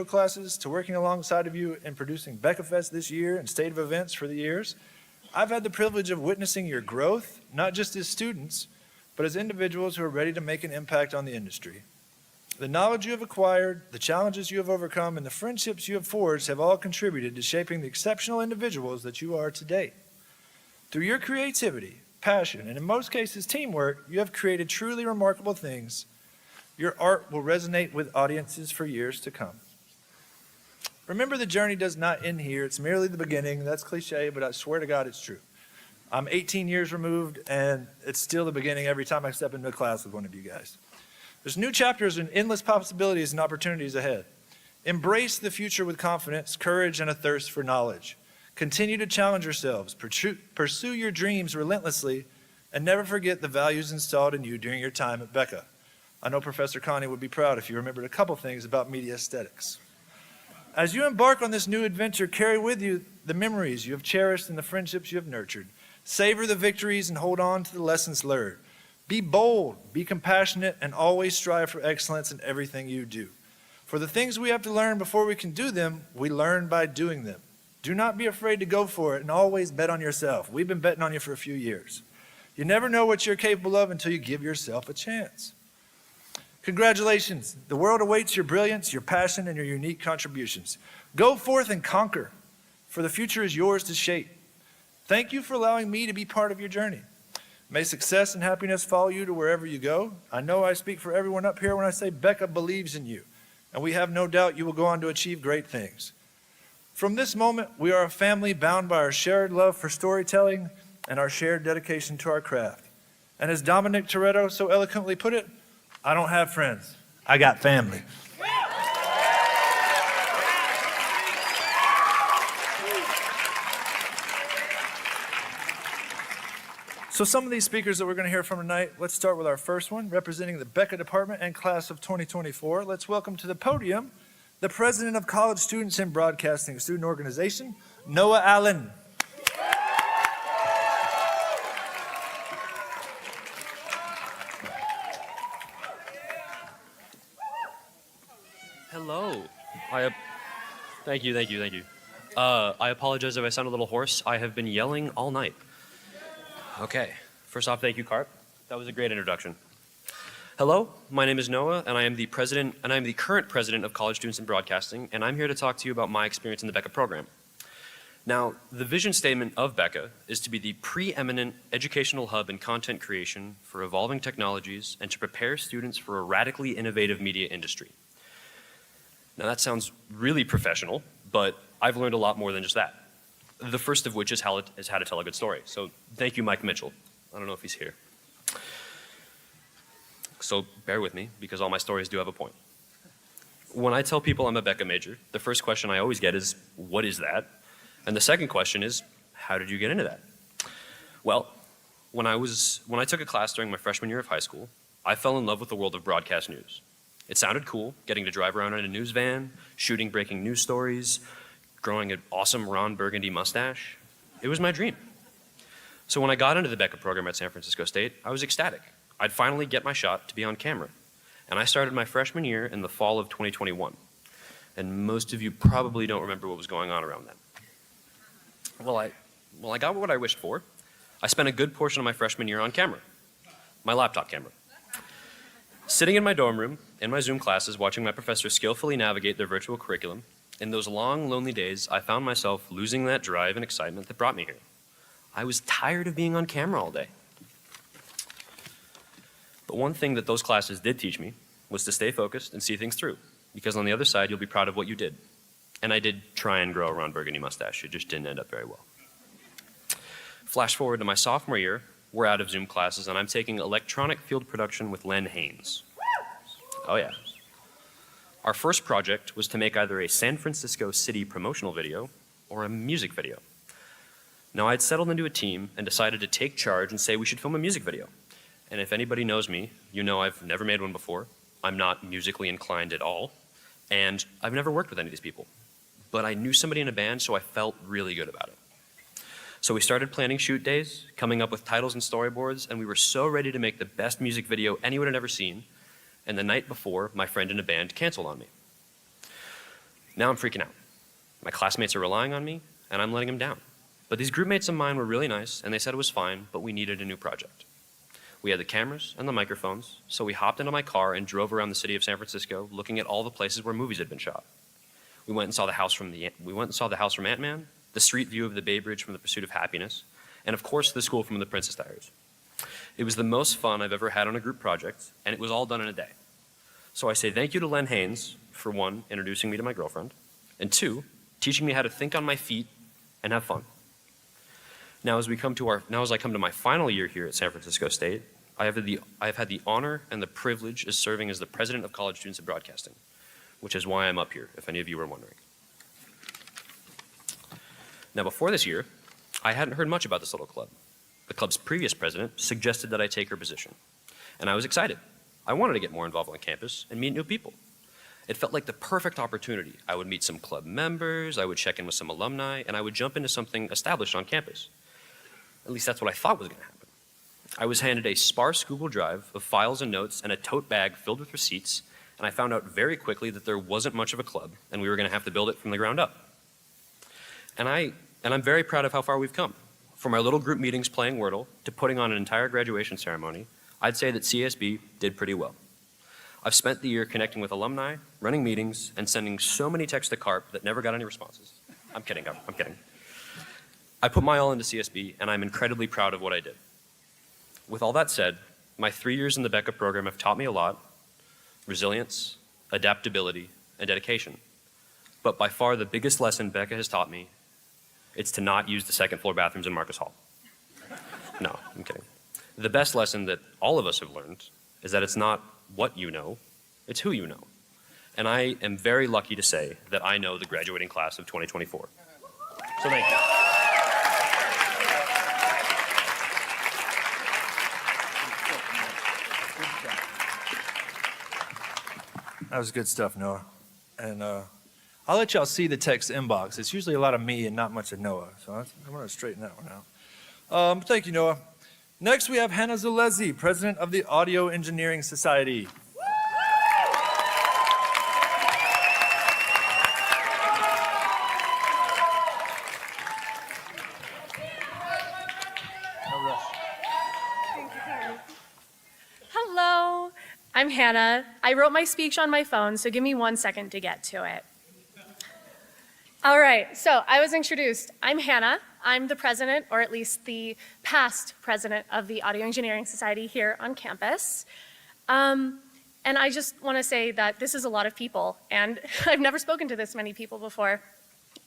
classes to working alongside of you in producing BECA Fest this year and state of events for the years, I've had the privilege of witnessing your growth, not just as students, but as individuals who are ready to make an impact on the industry. The knowledge you have acquired, the challenges you have overcome, and the friendships you have forged have all contributed to shaping the exceptional individuals that you are today. Through your creativity, passion, and in most cases teamwork, you have created truly remarkable things. Your art will resonate with audiences for years to come. Remember, the journey does not end here. It's merely the beginning. That's cliche, but I swear to God it's true. I'm 18 years removed, and it's still the beginning every time I step into a class with one of you guys. There's new chapters and endless possibilities and opportunities ahead. Embrace the future with confidence, courage, and a thirst for knowledge. Continue to challenge yourselves, pursue your dreams relentlessly, and never forget the values installed in you during your time at BECA. I know Professor Connie would be proud if you remembered a couple things about media aesthetics. As you embark on this new adventure, carry with you the memories you have cherished and the friendships you have nurtured. Savor the victories and hold on to the lessons learned. Be bold, be compassionate, and always strive for excellence in everything you do. For the things we have to learn before we can do them, we learn by doing them. Do not be afraid to go for it, and always bet on yourself. We've been betting on you for a few years. You never know what you're capable of until you give yourself a chance. Congratulations. The world awaits your brilliance, your passion, and your unique contributions. Go forth and conquer, for the future is yours to shape. Thank you for allowing me to be part of your journey. May success and happiness follow you to wherever you go. I know I speak for everyone up here when I say BECA believes in you, and we have no doubt you will go on to achieve great things. From this moment, we are a family bound by our shared love for storytelling and our shared dedication to our craft. And as Dominic Toretto so eloquently put it, I don't have friends, I got family. So some of these speakers that we're going to hear from tonight, let's start with our first one, representing the BECA Department and class of 2024. Let's welcome to the podium the President of College Students in Broadcasting Student Organization, Noah Allen. Hello. Thank you. I apologize if I sound a little hoarse. I have been yelling all night. Okay. First off, thank you, Carp. That was a great introduction. Hello, my name is Noah, and I am the current president of College Students in Broadcasting, and I'm here to talk to you about my experience in the BECA program. Now, the vision statement of BECA is to be the preeminent educational hub in content creation for evolving technologies and to prepare students for a radically innovative media industry. Now that sounds really professional, but I've learned a lot more than just that. The first of which is how to tell a good story. So thank you, Mike Mitchell. I don't know if he's here. So bear with me, because all my stories do have a point. When I tell people I'm a BECA major, the first question I always get is, what is that? And the second question is, how did you get into that? Well, when I took a class during my freshman year of high school, I fell in love with the world of broadcast news. It sounded cool, getting to drive around in a news van, shooting breaking news stories, growing an awesome Ron Burgundy mustache. It was my dream. So when I got into the BECA program at San Francisco State, I was ecstatic. I'd finally get my shot to be on camera. And I started my freshman year in the fall of 2021. And most of you probably don't remember what was going on around then. Well, I got what I wished for. I spent a good portion of my freshman year on camera, my laptop camera. Sitting in my dorm room, in my Zoom classes, watching my professors skillfully navigate their virtual curriculum, in those long, lonely days, I found myself losing that drive and excitement that brought me here. I was tired of being on camera all day. But one thing that those classes did teach me was to stay focused and see things through, because on the other side, you'll be proud of what you did. And I did try and grow a Ron Burgundy mustache. It just didn't end up very well. Flash forward to my sophomore year, we're out of Zoom classes, and I'm taking electronic field production with Len Haynes. Oh yeah. Our first project was to make either a San Francisco City promotional video or a music video. Now I'd settled into a team and decided to take charge and say we should film a music video. And if anybody knows me, you know I've never made one before. I'm not musically inclined at all. And I've never worked with any of these people. But I knew somebody in a band, so I felt really good about it. So we started planning shoot days, coming up with titles and storyboards, and we were so ready to make the best music video anyone had ever seen. And the night before, my friend in a band canceled on me. Now I'm freaking out. My classmates are relying on me, and I'm letting them down. But these group mates of mine were really nice, and they said it was fine, but we needed a new project. We had the cameras and the microphones, so we hopped into my car and drove around the city of San Francisco, looking at all the places where movies had been shot. We went and saw the house from Ant-Man, the street view of the Bay Bridge from The Pursuit of Happiness, and of course the school from The Princess Diaries. It was the most fun I've ever had on a group project, and it was all done in a day. So I say thank you to Len Haynes for 1, introducing me to my girlfriend, and 2, teaching me how to think on my feet and have fun. Now as I come to my final year here at San Francisco State, I have had the honor and the privilege of serving as the president of college students in broadcasting, which is why I'm up here, if any of you were wondering. Now before this year, I hadn't heard much about this little club. The club's previous president suggested that I take her position, and I was excited. I wanted to get more involved on campus and meet new people. It felt like the perfect opportunity. I would meet some club members, I would check in with some alumni, and I would jump into something established on campus. At least that's what I thought was going to happen. I was handed a sparse Google Drive of files and notes and a tote bag filled with receipts, and I found out very quickly that there wasn't much of a club, and we were going to have to build it from the ground up. And I'm very proud of how far we've come. From our little group meetings playing Wordle to putting on an entire graduation ceremony, I'd say that CSB did pretty well. I've spent the year connecting with alumni, running meetings, and sending so many texts to CARP that never got any responses. I'm kidding. I put my all into CSB, and I'm incredibly proud of what I did. With all that said, my 3 years in the BECA program have taught me a lot: resilience, adaptability, and dedication. But by far the biggest lesson BECA has taught me, it's to not use the second floor bathrooms in Marcus Hall. No, I'm kidding. The best lesson that all of us have learned is that it's not what you know, it's who you know. And I am very lucky to say that I know the graduating class of 2024. So thank you. That was good stuff, Noah. And I'll let y'all see the text inbox. It's usually a lot of me and not much of Noah, so I'm going to straighten that one out. Thank you, Noah. Next, we have Hannah Zalezi, president of the Audio Engineering Society. Hello, I'm Hannah. I wrote my speech on my phone, so give me 1 second to get to it. All right, so I was introduced. I'm Hannah. I'm the president, or at least the past president of the Audio Engineering Society here on campus. And I just want to say that this is a lot of people, and I've never spoken to this many people before.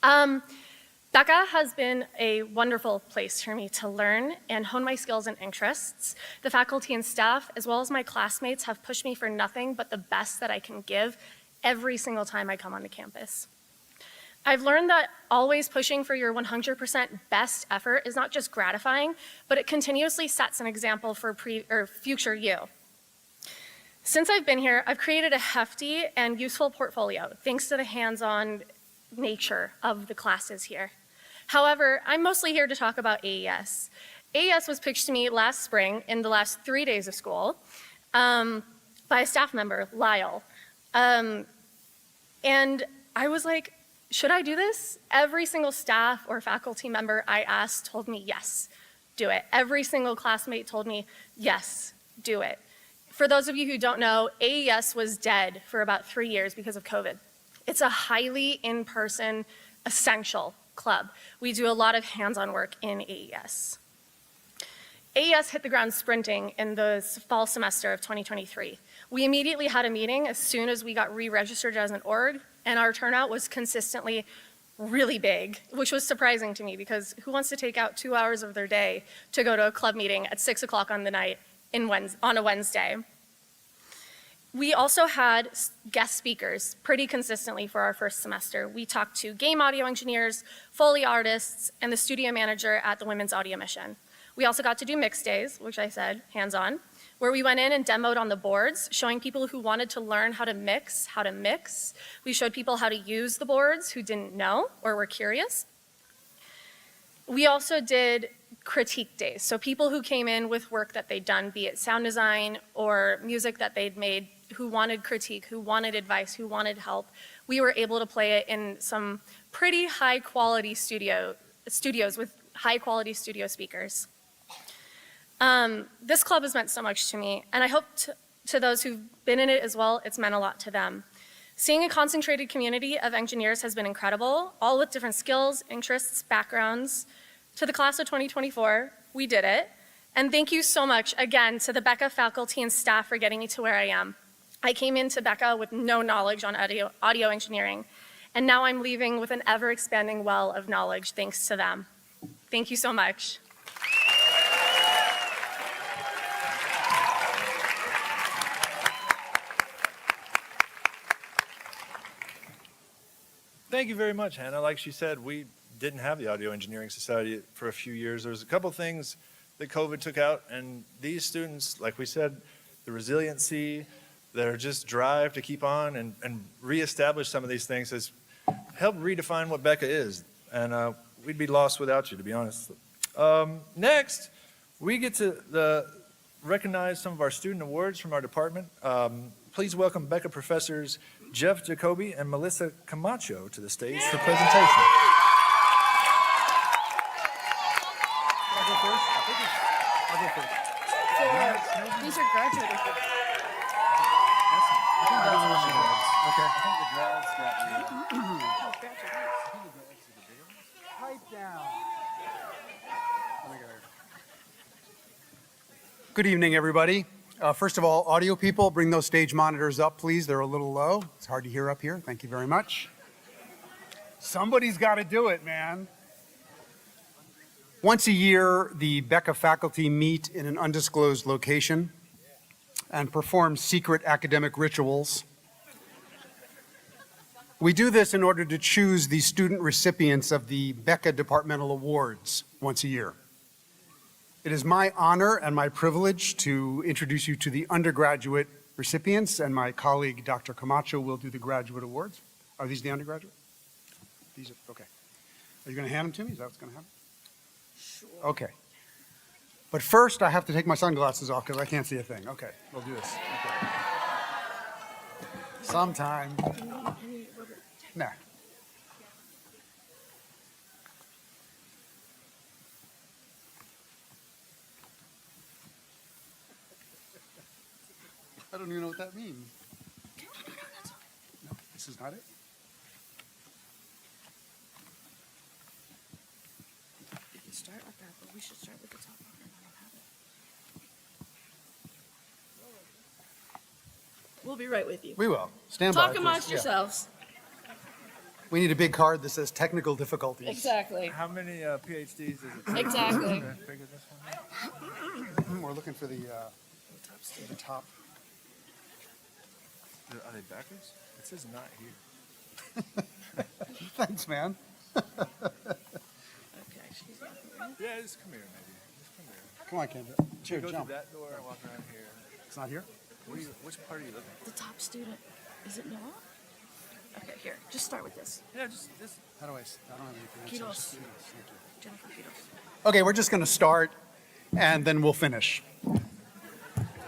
BECA has been a wonderful place for me to learn and hone my skills and interests. The faculty and staff, as well as my classmates, have pushed me for nothing but the best that I can give every single time I come onto campus. I've learned that always pushing for your 100% best effort is not just gratifying, but it continuously sets an example for future you. Since I've been here, I've created a hefty and useful portfolio, thanks to the hands-on nature of the classes here. However, I'm mostly here to talk about AES. AES was pitched to me last spring in the last 3 days of school by a staff member, Lyle. And I was like, should I do this? Every single staff or faculty member I asked told me, yes, do it. Every single classmate told me, yes, do it. For those of you who don't know, AES was dead for about 3 years because of COVID. It's a highly in-person, essential club. We do a lot of hands-on work in AES. AES hit the ground sprinting in the fall semester of 2023. We immediately had a meeting as soon as we got re-registered as an org, and our turnout was consistently really big, which was surprising to me because who wants to take out 2 hours of their day to go to a club meeting at 6 o'clock on the night on a Wednesday? We also had guest speakers pretty consistently for our first semester. We talked to game audio engineers, Foley artists, and the studio manager at the Women's Audio Mission. We also got to do mix days, which I said, hands-on, where we went in and demoed on the boards, showing people who wanted to learn how to mix. We showed people how to use the boards who didn't know or were curious. We also did critique days, so people who came in with work that they'd done, be it sound design or music that they'd made, who wanted critique, who wanted advice, who wanted help. we were able to play it in some pretty high-quality studios with high-quality studio speakers. This club has meant so much to me, and I hope to those who've been in it as well, it's meant a lot to them. Seeing a concentrated community of engineers has been incredible, all with different skills, interests, backgrounds. To the class of 2024, we did it. And thank you so much, again, to the BECA faculty and staff for getting me to where I am. I came into BECA with no knowledge on audio engineering, and now I'm leaving with an ever-expanding well of knowledge thanks to them. Thank you so much. Thank you very much, Hannah. Like she said, we didn't have the Audio Engineering Society for a few years. There was a couple things that COVID took out, and these students, like we said, the resiliency, their just drive to keep on and reestablish some of these things has helped redefine what BECA is. And we'd be lost without you, to be honest. Next, we get to recognize some of our student awards from our department. Please welcome BECA professors Jeff Jacoby and Melissa Camacho to the stage for presentation. I'll go first. These are graduating. Okay. Pipe down. Good evening, everybody. First of all, audio people, bring those stage monitors up, please. They're a little low. It's hard to hear up here. Thank you very much. Somebody's got to do it, man. Once a year, the BECA faculty meet in an undisclosed location and perform secret academic rituals. We do this in order to choose the student recipients of the BECA Departmental Awards once a year. It is my honor and my privilege to introduce you to the undergraduate recipients, and my colleague, Dr. Camacho, will do the graduate awards. Are these the undergraduate? These are, okay. Are you going to hand them to me? Is that what's going to happen? Sure. Okay. But first, I have to take my sunglasses off because I can't see a thing. Okay, we'll do this. Okay. Sometime. Nah. I don't even know what that means. No, this is not it. You can start with that, but we should start with the top part. I don't have it. We'll be right with you. We will. Stand by. Talk please. amongst Yeah. yourselves. We need a big card that says technical difficulties. Exactly. How many PhDs is it? Exactly. Figure this one out? We're looking for the top. Are they backwards? It says not here. Thanks, man. Okay, she's not here. Yeah, just come here, maybe. Just come here. Come on, Kendra. Sure, Go jump. through that door and walk around here. It's not here? Which part are you looking The top student. Is it Noah? Okay, here. Just start with this. at? Yeah, just this. How do I don't have any Kiros. answers. Jennifer Peters. Okay, we're just going to start, and then we'll finish.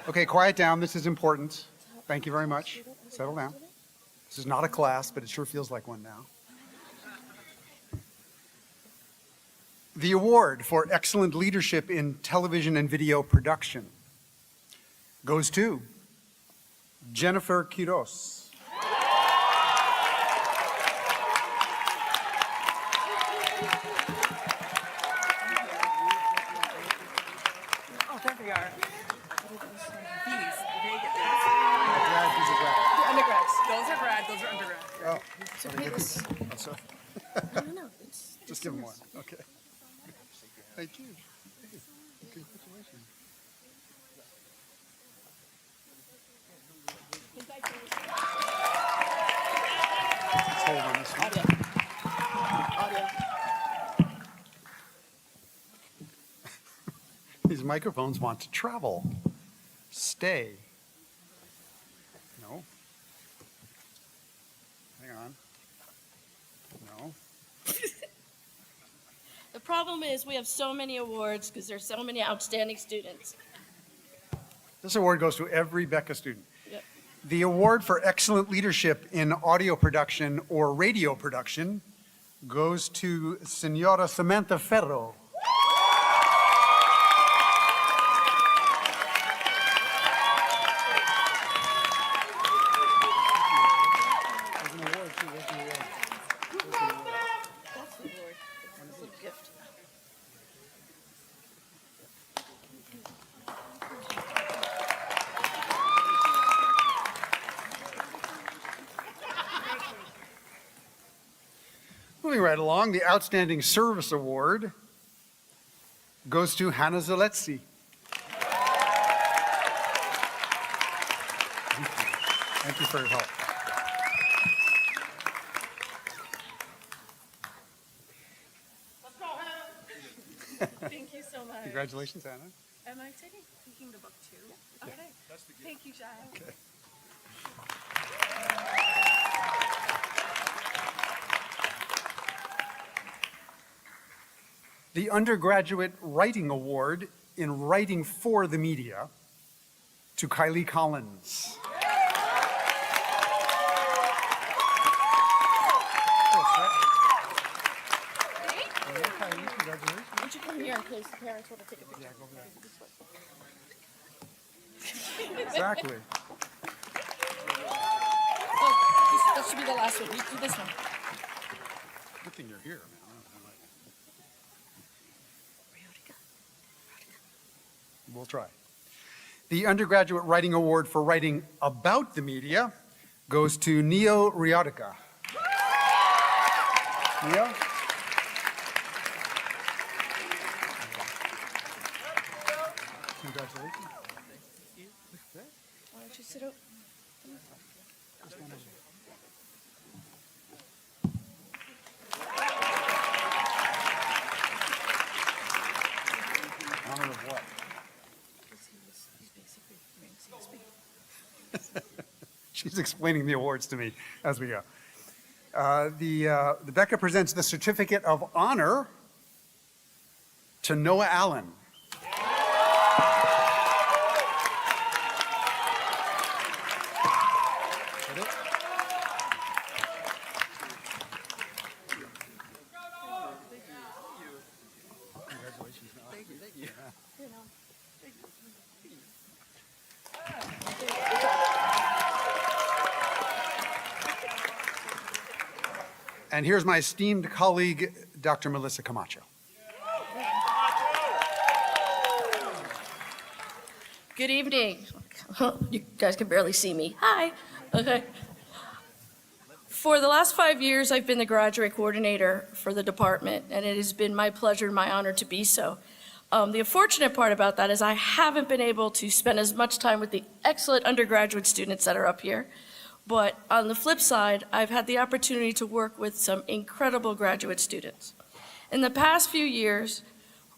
Okay, quiet down. This is important. Thank you very much. Settle down. This is not a class, but it sure feels like one now. The award for excellent leadership in television and video production goes to Jennifer Quiros. Oh, there they are. These, they get this. He's a grad. The undergrads. Those are grad, those are undergrad. Oh, so No, it's just give him one. Okay. Thank you. Hey, congratulations. Let's hold on this one. audio. These microphones want to travel. Stay. No. Hang on. No. The problem is we have so many awards because there's so many outstanding students. This award goes to every BECA student. Yep. The award for excellent leadership in audio production or radio production goes to Senora Samantha Ferro. Moving right along, the Outstanding Service Award goes to Hannah Zaletzi. Thank you for your help. Thank you so much. Congratulations, Hannah. Am I taking the book too? Okay. Thank you, Shai. Okay. The Undergraduate Writing Award in Writing for the Media to Kylie Collins. Would you come here in case the parents want to take a picture? Exactly. Oh, that should be the last one. You do this one. Good thing you're here, man. We'll try. The Undergraduate Writing Award for Writing About the Media goes to Neo Riotica. Neo? Congratulations. Why don't you sit up? Honor of what? She's explaining the awards to me as we go. The BECA presents the Certificate of Honor to Noah Allen. And here's my esteemed colleague, Dr. Melissa Camacho. Good evening. You guys can barely see me. Hi. Okay. For the last 5 years, I've been the graduate coordinator for the department, and it has been my pleasure and my honor to be so. The unfortunate part about that is I haven't been able to spend as much time with the excellent undergraduate students that are up here. But on the flip side, I've had the opportunity to work with some incredible graduate students. In the past few years,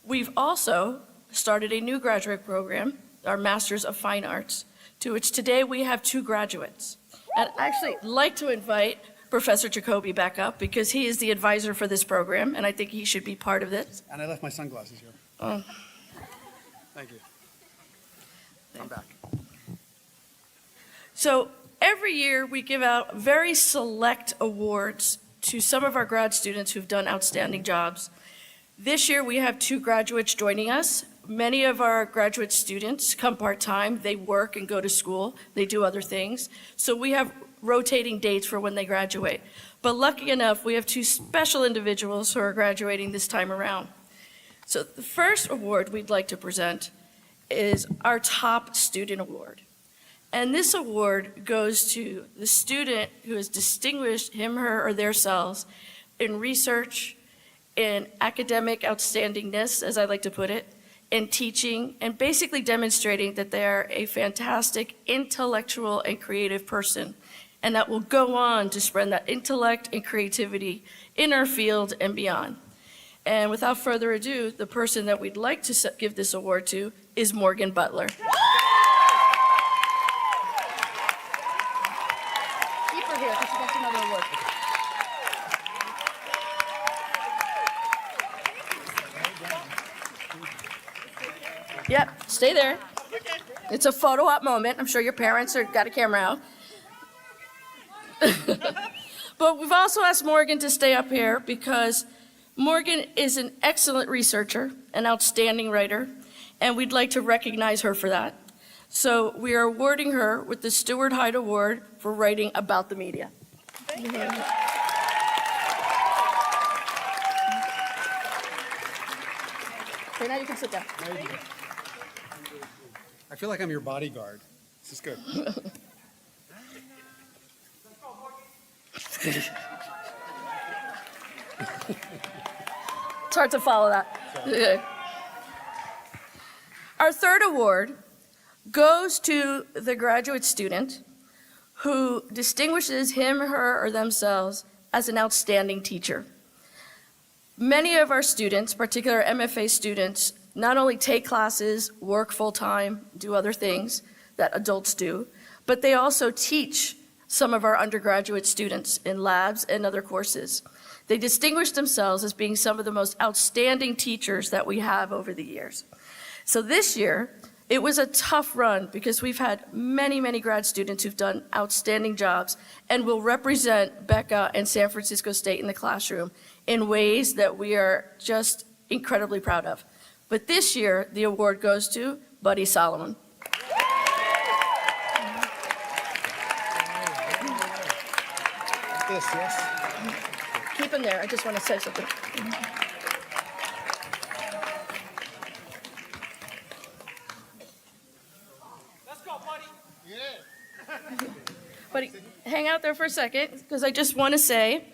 we've also started a new graduate program, our Masters of Fine Arts, to which today we have 2 graduates. And I'd actually like to invite Professor Jacoby back up because he is the advisor for this program, and I think he should be part of this. And I left my sunglasses here. Oh. Thank you. I'm back. So every year, we give out very select awards to some of our grad students who've done outstanding jobs. This year, we have 2 graduates joining us. Many of our graduate students come part-time. They work and go to school. They do other things. So we have rotating dates for when they graduate. But lucky enough, we have 2 special individuals who are graduating this time around. So the first award we'd like to present is our Top Student Award. And this award goes to the student who has distinguished him, her, or theirselves in research, in academic outstandingness, as I like to put it, in teaching, and basically demonstrating that they are a fantastic intellectual and creative person, and that will go on to spread that intellect and creativity in our field and beyond. And without further ado, the person that we'd like to give this award to is Morgan Butler. Keep her here because she got another award. Yep, stay there. It's a photo op moment. I'm sure your parents got a camera out. But we've also asked Morgan to stay up here because Morgan is an excellent researcher, an outstanding writer, and we'd like to recognize her for that. So we are awarding her with the Stewart Hyde Award for writing about the media. Okay, now you can sit down. I feel like I'm your bodyguard. This is good. It's hard to follow that. Yeah. Our third award goes to the graduate student who distinguishes him, her, or themselves as an outstanding teacher. Many of our students, particularly MFA students, not only take classes, work full-time, do other things that adults do, but they also teach some of our undergraduate students in labs and other courses. They distinguish themselves as being some of the most outstanding teachers that we have over the years. So this year, it was a tough run because we've had many, many grad students who've done outstanding jobs and will represent BECA and San Francisco State in the classroom in ways that we are just incredibly proud of. But this year, the award goes to Buddy Solomon. This, yes. Keep him there, I just want to say something. Let's go, buddy. Buddy, hang out there for a second, because I just want to say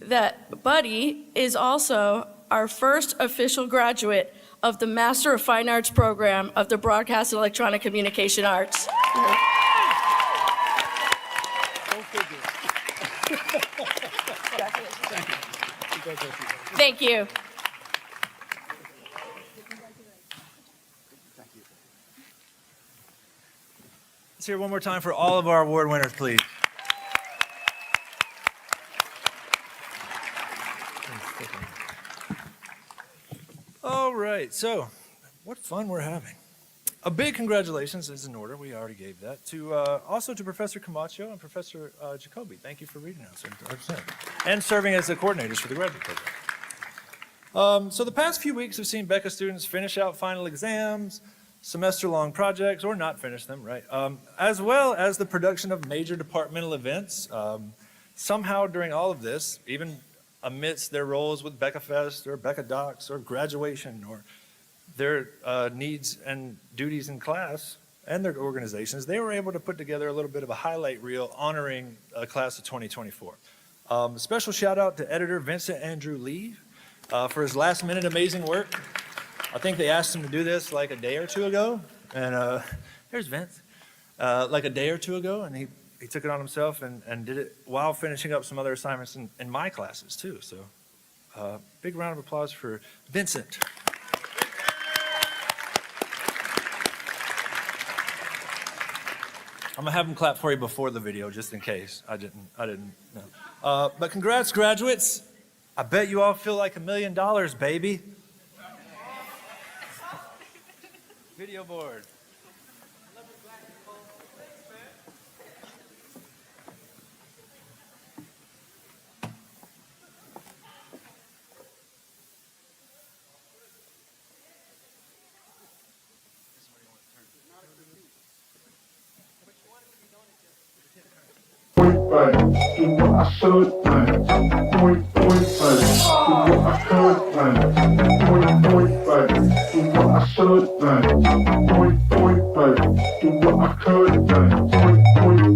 that Buddy is also our first official graduate of the Master of Fine Arts program of the Broadcast and Electronic Communication Arts. Thank you. Let's hear it one more time for all of our award winners, please. All right, so what fun we're having. A big congratulations is in order, we already gave that, to also to Professor Camacho and Professor Jacoby. Thank you for reading us and serving as the coordinators for the graduate program. So the past few weeks have seen BECA students finish out final exams, semester-long projects, or not finish them, right? As well as the production of major departmental events. Somehow during all of this, even amidst their roles with BECA Fest or BECA Docs or graduation or their needs and duties in class and their organizations, they were able to put together a little bit of a highlight reel honoring class of 2024. Special shout out to editor Vincent Andrew Lee for his last minute amazing work. I think they asked him to do this like a day or two ago, and there's Vince, like a day or two ago, and he took it on himself and did it while finishing up some other assignments in my classes too. So big round of applause for Vincent. I'm gonna have him clap for you before the video, just in case. I didn't know. But congrats, graduates. I bet you all feel like $1 million, baby. Video board. Do what I should plan. Point, do what I could plan. Point, do what I should plan. Point, do what I could plan. Point, do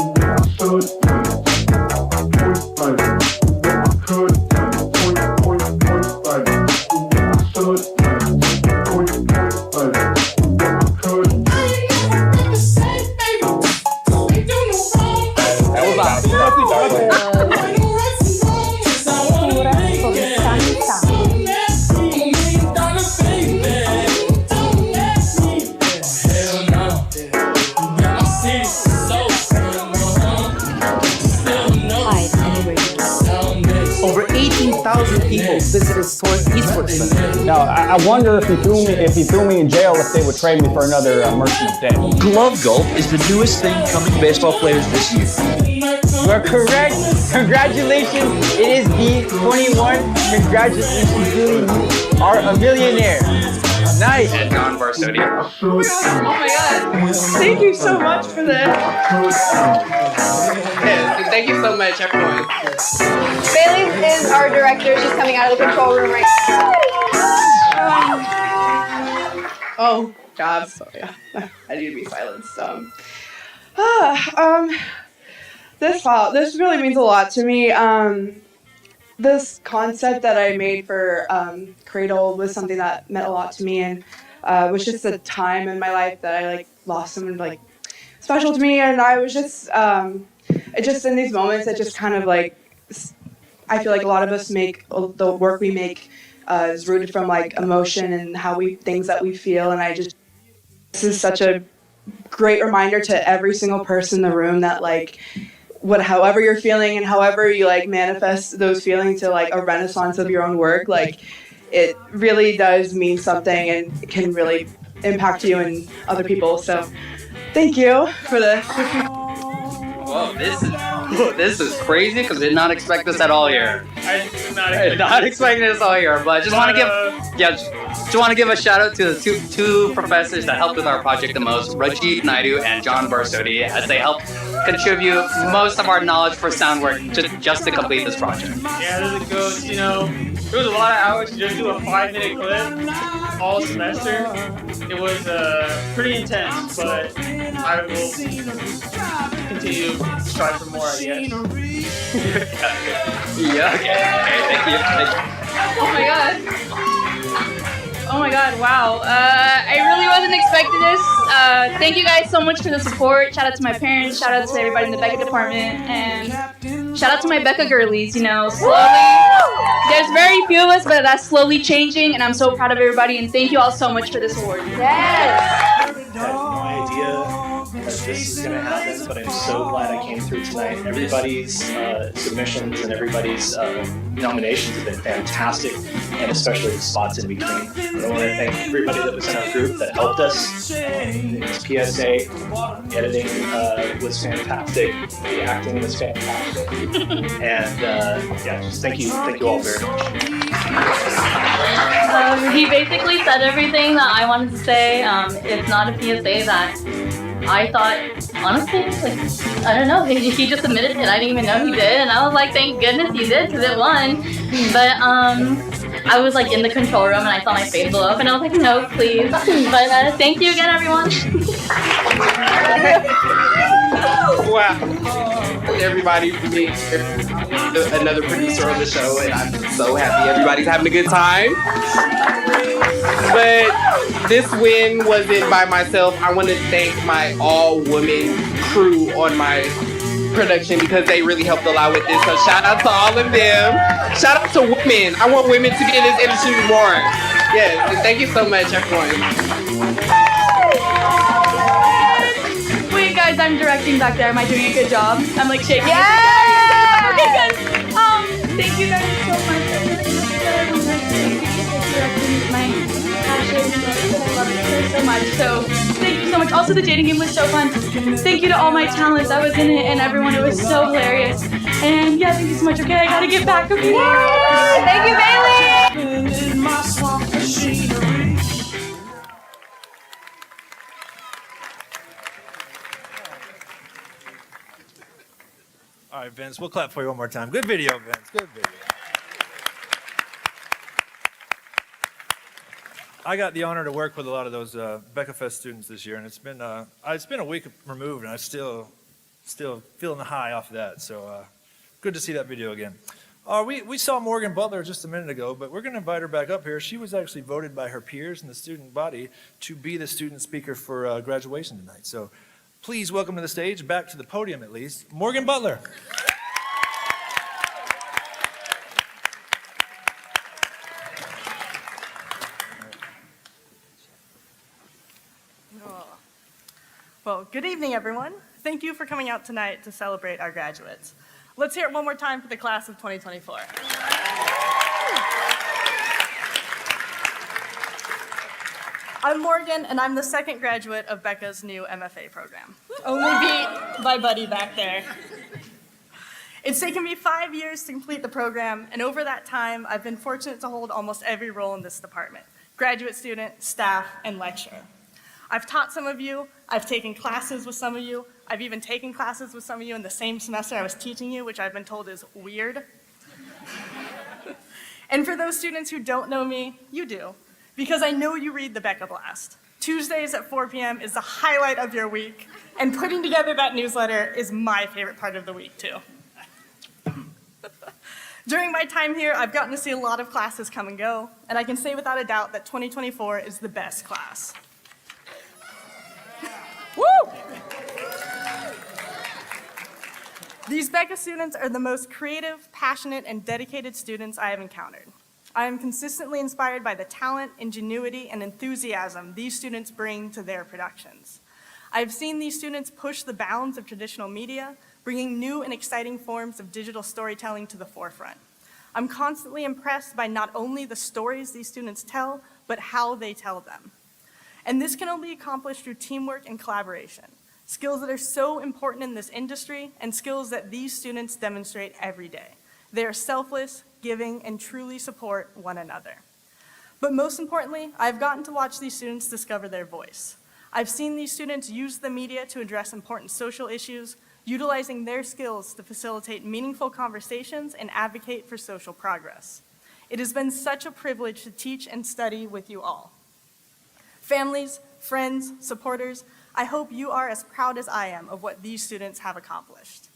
what I should plan. Point, do what I could plan. Point, do what I should plan. Point, do what I could plan. 1,000 people visited Source Esports Center. Now, I wonder if he threw me in jail, if they would trade me for another Merchant of Death. Glove golf is the newest thing coming to baseball players this year. We're correct. Congratulations. It is B21. Congratulations, Julie. You are a millionaire. Nice. And John Barsotti. Oh my God. Thank you so much for that. Yes, thank you so much, everyone. Bailey is our director. She's coming out of the control room right now. Oh, jobs. Oh, yeah. I need to be silenced. This really means a lot to me. This concept that I made for Cradle was something that meant a lot to me, and was just a time in my life that I lost someone special to me, and I was just in these moments it just kind of I feel like a lot of us make the work we make is rooted from emotion and things that we feel, and this is such a great reminder to every single person in the room that however you're feeling and however you manifest those feelings to a renaissance of your own work, it really does mean something and can really impact you and other people. So thank you for this. Whoa, this is crazy because I did not expect this at all here. I did Not expecting this all here, but just want to give a shout out to the two professors that helped with our project the most, Rajiv Naidu and John Barsotti, as they helped contribute most of our knowledge for sound work just to complete this project. Yeah, as it goes, it was a lot of hours to just do a 5-minute clip all semester. It was pretty intense, but I will continue to strive for more, I guess. Yeah, okay, thank you. Oh my God, wow. I really wasn't expecting this. Thank you guys so much for the support. Shout out to my parents, shout out to everybody in the BECA department, and shout out to my BECA girlies, slowly. There's very few of us, but that's slowly changing, and I'm so proud of everybody, and thank you all so much for this award. Yes! I had no idea that this is going to happen, but I'm so glad I came through tonight. Everybody's submissions and everybody's nominations have been fantastic, and especially the spots in between. I want to thank everybody that was in our group that helped us. This PSA, editing was fantastic, the acting was fantastic, and just thank you all very much. He basically said everything that I wanted to say. It's not a PSA that I thought, honestly, I don't know, he just admitted it. I didn't even know he did, and I was like, thank goodness he did, because it won. But I was in the control room, and I saw my face blow up, and I was like, no, please. But thank you again, everyone. Wow. Everybody for me, another producer on the show, and I'm so happy everybody's having a good time. But this win wasn't by myself. I want to thank my all-women crew on my production because they really helped a lot with this. So shout out to all of them. Shout out to women. I want women to be in this industry more. Yes, and thank you so much, everyone. Wait, guys, I'm directing back there. Am I doing a good job? I'm shaking. Yeah! Okay, good. Thank you guys so much. My passion, I love it so much. So thank you so much. Also, the dating game was so fun. Thank you to all my talent that was in it and everyone. It was so hilarious. And yeah, thank you so much. Okay, I gotta get back. Okay. Thank you, Bailey. All right, Vince, we'll clap for you one more time. Good video, Vince. Good video. I got the honor to work with a lot of those BECA Fest students this year, and it's been a week removed, and I'm still feeling the high off of that. So good to see that video again. We saw Morgan Butler just a minute ago, but we're going to invite her back up here. She was actually voted by her peers in the student body to be the student speaker for graduation tonight. So please welcome to the stage, back to the podium at least, Morgan Butler. Well, good evening, everyone. Thank you for coming out tonight to celebrate our graduates. Let's hear it one more time for the class of 2024. I'm Morgan, and I'm the second graduate of BECA's new MFA program, only beat by Buddy back there. It's taken me 5 years to complete the program, and over that time, I've been fortunate to hold almost every role in this department: graduate student, staff, and lecturer. I've taught some of you, I've taken classes with some of you, I've even taken classes with some of you in the same semester I was teaching you, which I've been told is weird. And for those students who don't know me, you do, because I know you read the BECA Blast. Tuesdays at 4 p.m. is the highlight of your week, and putting together that newsletter is my favorite part of the week, too. During my time here, I've gotten to see a lot of classes come and go, and I can say without a doubt that 2024 is the best class. Woo! These BECA students are the most creative, passionate, and dedicated students I have encountered. I am consistently inspired by the talent, ingenuity, and enthusiasm these students bring to their productions. I've seen these students push the bounds of traditional media, bringing new and exciting forms of digital storytelling to the forefront. I'm constantly impressed by not only the stories these students tell, but how they tell them. And this can only be accomplished through teamwork and collaboration, skills that are so important in this industry and skills that these students demonstrate every day. They are selfless, giving, and truly support one another. But most importantly, I've gotten to watch these students discover their voice. I've seen these students use the media to address important social issues, utilizing their skills to facilitate meaningful conversations and advocate for social progress. It has been such a privilege to teach and study with you all. Families, friends, supporters, I hope you are as proud as I am of what these students have accomplished.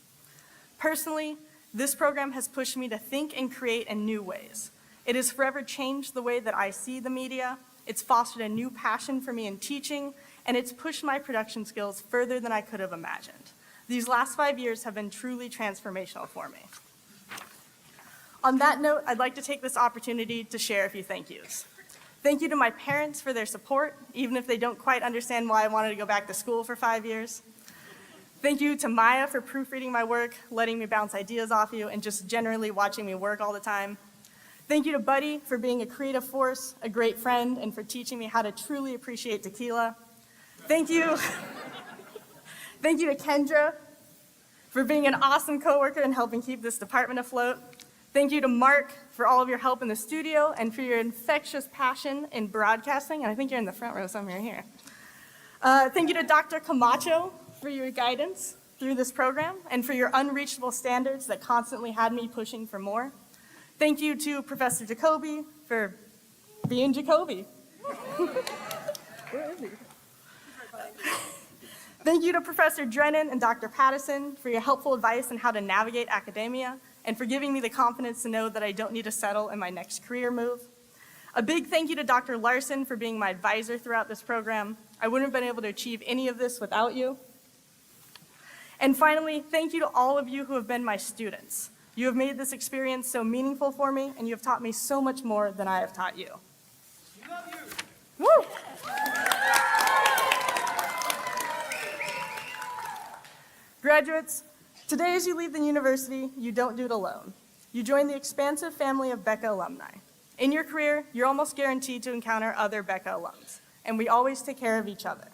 Personally, this program has pushed me to think and create in new ways. It has forever changed the way that I see the media, it's fostered a new passion for me in teaching, and it's pushed my production skills further than I could have imagined. These last 5 years have been truly transformational for me. On that note, I'd like to take this opportunity to share a few thank yous. Thank you to my parents for their support, even if they don't quite understand why I wanted to go back to school for 5 years. Thank you to Maya for proofreading my work, letting me bounce ideas off you, and just generally watching me work all the time. Thank you to Buddy for being a creative force, a great friend, and for teaching me how to truly appreciate tequila. Thank you. Thank you to Kendra for being an awesome coworker and helping keep this department afloat. Thank you to Mark for all of your help in the studio and for your infectious passion in broadcasting. And I think you're in the front row somewhere here. Thank you to Dr. Camacho for your guidance through this program and for your unreachable standards that constantly had me pushing for more. Thank you to Professor Jacoby for being Jacoby. Where is he? Thank you to Professor Drennan and Dr. Pattison for your helpful advice on how to navigate academia and for giving me the confidence to know that I don't need to settle in my next career move. A big thank you to Dr. Larson for being my advisor throughout this program. I wouldn't have been able to achieve any of this without you. And finally, thank you to all of you who have been my students. You have made this experience so meaningful for me, and you have taught me so much more than I have taught you. We love you. Woo! Graduates, today as you leave the university, you don't do it alone. You join the expansive family of BECA alumni. In your career, you're almost guaranteed to encounter other BECA alums, and we always take care of each other.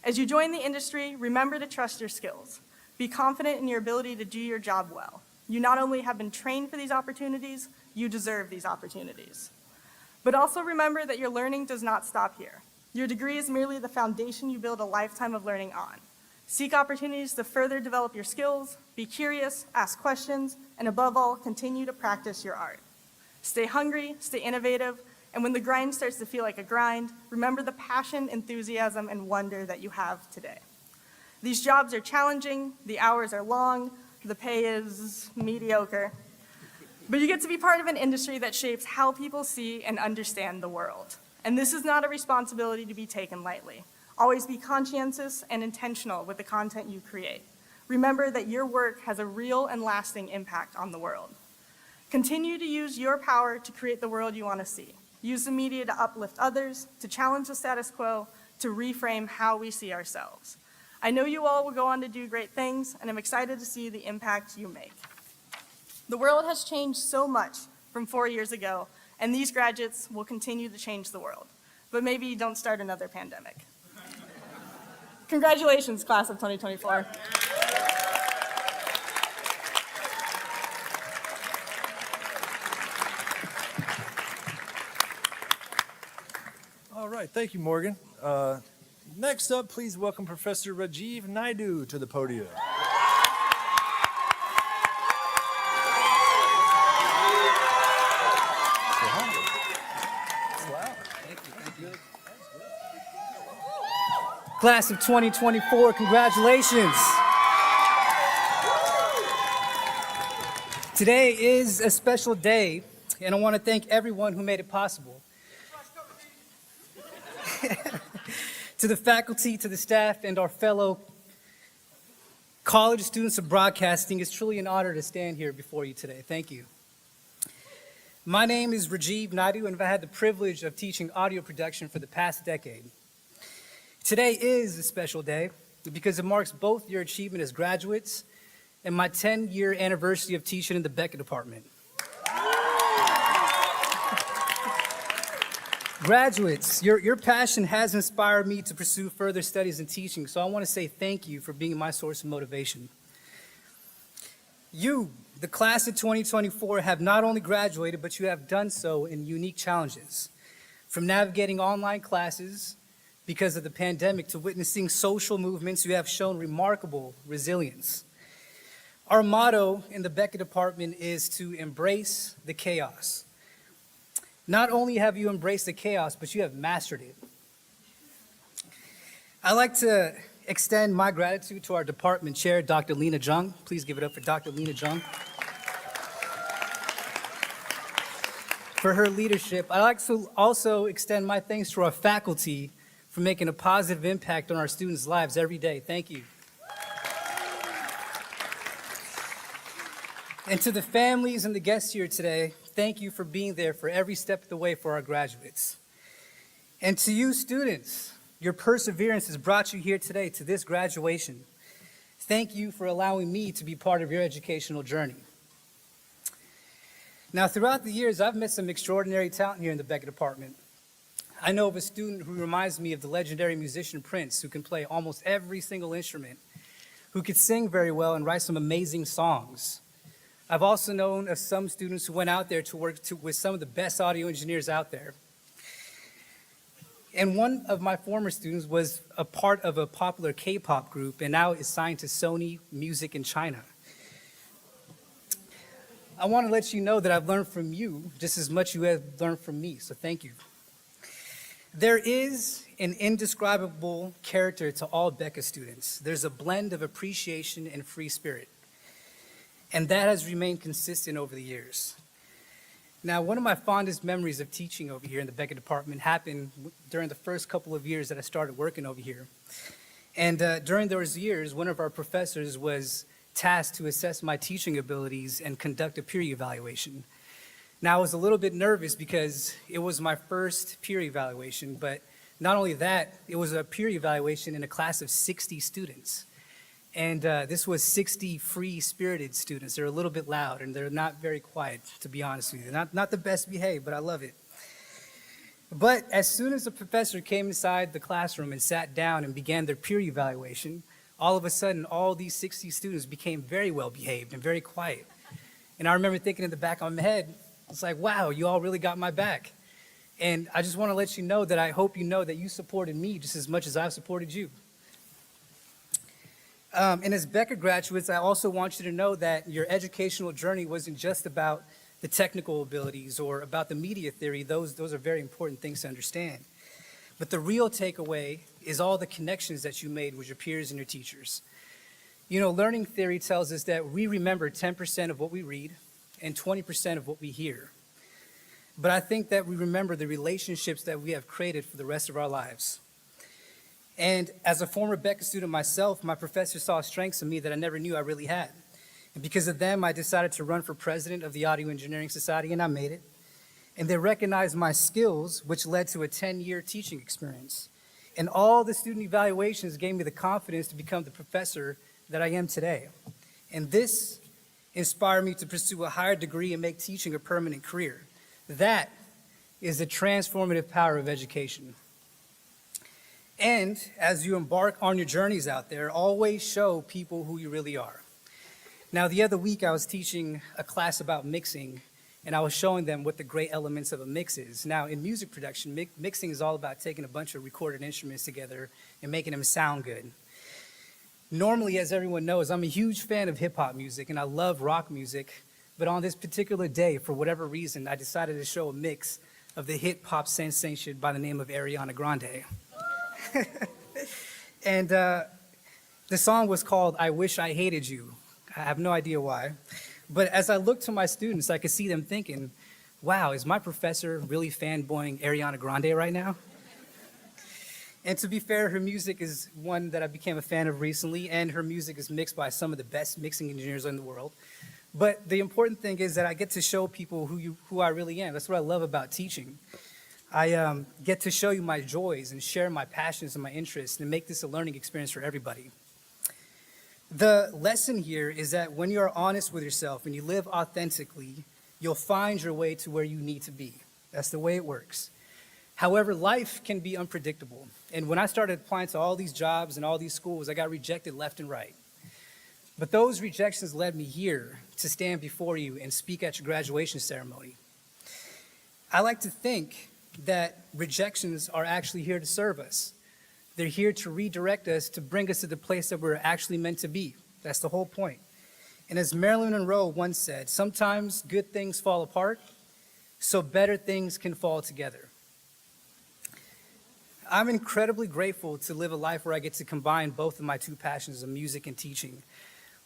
As you join the industry, remember to trust your skills. Be confident in your ability to do your job well. You not only have been trained for these opportunities, you deserve these opportunities. But also remember that your learning does not stop here. Your degree is merely the foundation you build a lifetime of learning on. Seek opportunities to further develop your skills, be curious, ask questions, and above all, continue to practice your art. Stay hungry, stay innovative, and when the grind starts to feel like a grind, remember the passion, enthusiasm, and wonder that you have today. These jobs are challenging, the hours are long, the pay is mediocre, but you get to be part of an industry that shapes how people see and understand the world. And this is not a responsibility to be taken lightly. Always be conscientious and intentional with the content you create. Remember that your work has a real and lasting impact on the world. Continue to use your power to create the world you want to see. Use the media to uplift others, to challenge the status quo, to reframe how we see ourselves. I know you all will go on to do great things, and I'm excited to see the impact you make. The world has changed so much from 4 years ago, and these graduates will continue to change the world. But maybe don't start another pandemic. Congratulations, class of 2024. All right, thank you, Morgan. Next up, please welcome Professor Rajiv Naidu to the podium. Class of 2024, congratulations. Today is a special day, and I want to thank everyone who made it possible. To the faculty, to the staff, and our fellow college students of broadcasting, it's truly an honor to stand here before you today. Thank you. My name is Rajiv Naidu, and I've had the privilege of teaching audio production for the past decade. Today is a special day because it marks both your achievement as graduates and my 10-year anniversary of teaching in the BECA department. Graduates, your passion has inspired me to pursue further studies in teaching, so I want to say thank you for being my source of motivation. You, the class of 2024, have not only graduated, but you have done so in unique challenges. From navigating online classes because of the pandemic to witnessing social movements, you have shown remarkable resilience. Our motto in the BECA department is to embrace the chaos. Not only have you embraced the chaos, but you have mastered it. I'd like to extend my gratitude to our department chair, Dr. Lena Jung. Please give it up for Dr. Lena Jung. For her leadership. I'd like to also extend my thanks to our faculty for making a positive impact on our students' lives every day. Thank you. And to the families and the guests here today, thank you for being there for every step of the way for our graduates. And to you students, your perseverance has brought you here today to this graduation. Thank you for allowing me to be part of your educational journey. Now, throughout the years, I've met some extraordinary talent here in the BECA department. I know of a student who reminds me of the legendary musician Prince, who can play almost every single instrument, who could sing very well and write some amazing songs. I've also known of some students who went out there to work with some of the best audio engineers out there. And one of my former students was a part of a popular K-pop group and now is signed to Sony Music in China. I want to let you know that I've learned from you just as much as you have learned from me, so thank you. There is an indescribable character to all BECA students. There's a blend of appreciation and free spirit. And that has remained consistent over the years. Now, one of my fondest memories of teaching over here in the BECA department happened during the first couple of years that I started working over here. And during those years, one of our professors was tasked to assess my teaching abilities and conduct a peer evaluation. Now, I was a little bit nervous because it was my first peer evaluation, but not only that, it was a peer evaluation in a class of 60 students. And this was 60 free-spirited students. They're a little bit loud, and they're not very quiet, to be honest with you. Not the best behaved, but I love it. But as soon as the professor came inside the classroom and sat down and began their peer evaluation, all of a sudden, all these 60 students became very well behaved and very quiet. And I remember thinking in the back of my head, it's like, wow, you all really got my back. And I just want to let you know that I hope you know that you supported me just as much as I've supported you. And as BECA graduates, I also want you to know that your educational journey wasn't just about the technical abilities or about the media theory. Those are very important things to understand. But the real takeaway is all the connections that you made with your peers and your teachers. You know, learning theory tells us that we remember 10% of what we read and 20% of what we hear. But I think that we remember the relationships that we have created for the rest of our lives. And as a former BECA student myself, my professor saw strengths in me that I never knew I really had. And because of them, I decided to run for president of the Audio Engineering Society, and I made it. And they recognized my skills, which led to a 10-year teaching experience. And all the student evaluations gave me the confidence to become the professor that I am today. And this inspire me to pursue a higher degree and make teaching a permanent career. That is the transformative power of education. And as you embark on your journeys out there, always show people who you really are. Now, the other week I was teaching a class about mixing, and I was showing them what the great elements of a mix is. Now, in music production, mixing is all about taking a bunch of recorded instruments together and making them sound good. Normally, as everyone knows, I'm a huge fan of hip-hop music, and I love rock music, but on this particular day, for whatever reason, I decided to show a mix of the hip-hop sensation by the name of Ariana Grande. And the song was called I Wish I Hated You. I have no idea why. But as I looked to my students, I could see them thinking, wow, is my professor really fanboying Ariana Grande right now? And to be fair, her music is one that I became a fan of recently, and her music is mixed by some of the best mixing engineers in the world. But the important thing is that I get to show people who I really am. That's what I love about teaching. I get to show you my joys and share my passions and my interests and make this a learning experience for everybody. The lesson here is that when you are honest with yourself and you live authentically, you'll find your way to where you need to be. That's the way it works. However, life can be unpredictable. And when I started applying to all these jobs and all these schools, I got rejected left and right. But those rejections led me here to stand before you and speak at your graduation ceremony. I like to think that rejections are actually here to serve us. They're here to redirect us, to bring us to the place that we're actually meant to be. That's the whole point. And as Marilyn Monroe once said, sometimes good things fall apart, so better things can fall together. I'm incredibly grateful to live a life where I get to combine both of my two passions of music and teaching.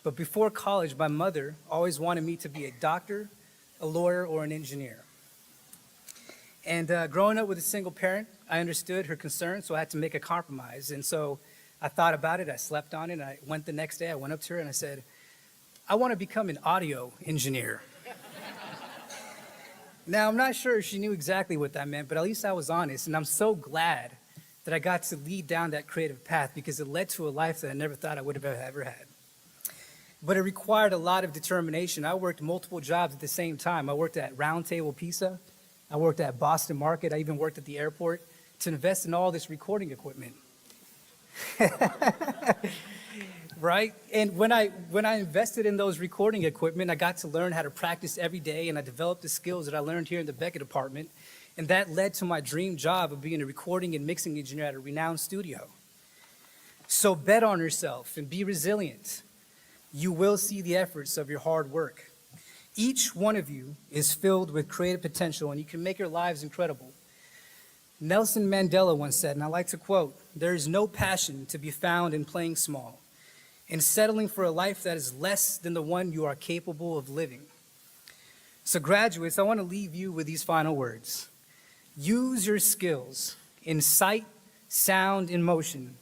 But before college, my mother always wanted me to be a doctor, a lawyer, or an engineer. And growing up with a single parent, I understood her concern, so I had to make a compromise. And so I thought about it, I slept on it, and I went the next day, I went up to her and I said, I want to become an audio engineer. Now, I'm not sure if she knew exactly what that meant, but at least I was honest, and I'm so glad that I got to lead down that creative path because it led to a life that I never thought I would have ever had. But it required a lot of determination. I worked multiple jobs at the same time. I worked at Round Table Pizza. I worked at Boston Market. I even worked at the airport to invest in all this recording equipment. Right? And when I invested in those recording equipment, I got to learn how to practice every day, and I developed the skills that I learned here in the BECA department. And that led to my dream job of being a recording and mixing engineer at a renowned studio. So bet on yourself and be resilient. You will see the efforts of your hard work. Each one of you is filled with creative potential, and you can make your lives incredible. Nelson Mandela once said, and I like to quote, "There is no passion to be found in playing small, in settling for a life that is less than the one you are capable of living." So graduates, I want to leave you with these final words. Use your skills in sight, sound, and motion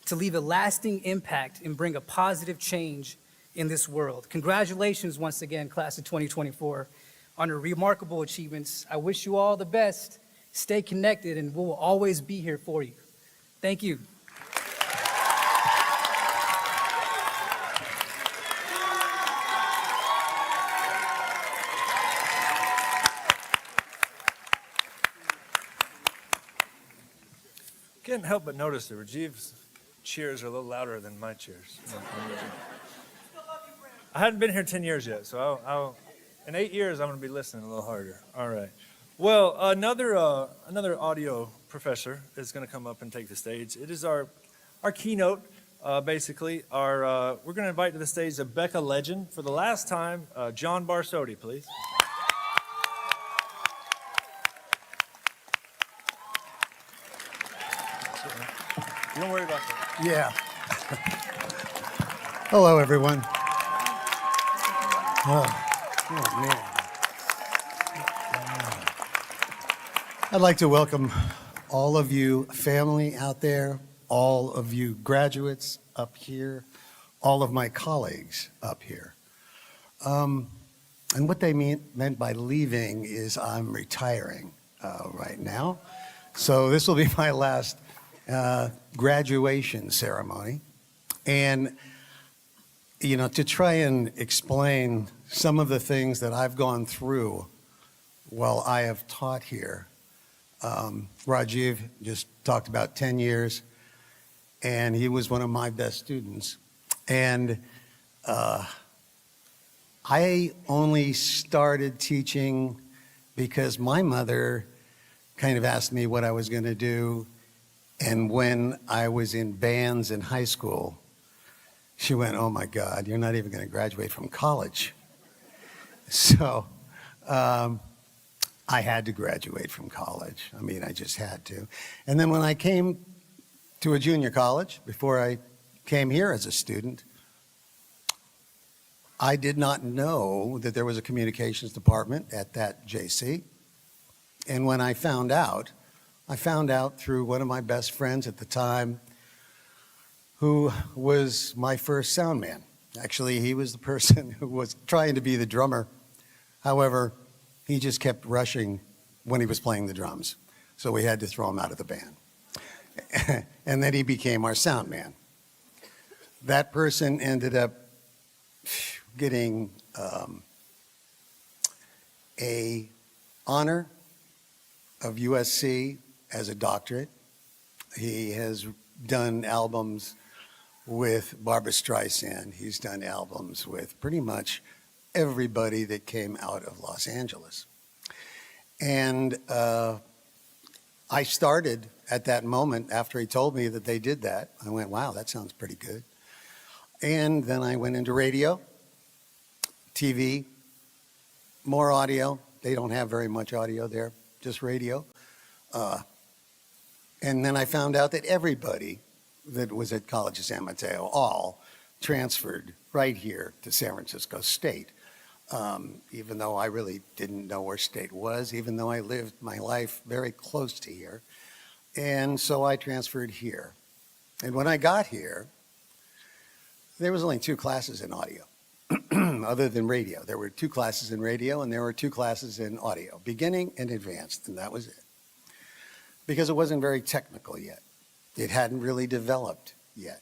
to leave a lasting impact and bring a positive change in this world. Congratulations once again, class of 2024, on your remarkable achievements. I wish you all the best. Stay connected, and we will always be here for you. Thank you. Can't help but notice that Rajiv's cheers are a little louder than my cheers. I hadn't been here 10 years yet, so in 8 years, I'm going to be listening a little harder. All right. Well, another audio professor is going to come up and take the stage. It is our keynote, basically. We're going to invite to the stage a BECA legend for the last time, John Barsotti, please. You don't worry about that. Yeah. Hello, everyone. Oh man. I'd like to welcome all of you family out there, all of you graduates up here, all of my colleagues up here. And what they meant by leaving is I'm retiring right now. So this will be my last graduation ceremony. And, you know, to try and explain some of the things that I've gone through while I have taught here. Rajiv just talked about 10 years, and he was one of my best students. And I only started teaching because my mother kind of asked me what I was going to do. And when I was in bands in high school, she went, "Oh my God, you're not even going to graduate from college." So I had to graduate from college. I mean, I just had to. And then when I came to a junior college, before I came here as a student, I did not know that there was a communications department at that JC. And when I found out through one of my best friends at the time, who was my first sound man. Actually, he was the person who was trying to be the drummer. However, he just kept rushing when he was playing the drums. So we had to throw him out of the band. And then he became our sound man. That person ended up getting a honor of USC as a doctorate. He has done albums with Barbra Streisand. He's done albums with pretty much everybody that came out of Los Angeles. And I started at that moment after he told me that they did that. I went, wow, that sounds pretty good. And then I went into radio, TV, more audio. They don't have very much audio there, just radio. And then I found out that everybody that was at College of San Mateo all transferred right here to San Francisco State, even though I really didn't know where State was, even though I lived my life very close to here. And so I transferred here. And when I got here, there was only 2 classes in audio, other than radio. There were 2 classes in radio, and there were 2 classes in audio, beginning and advanced, and that was it. Because it wasn't very technical yet. It hadn't really developed yet.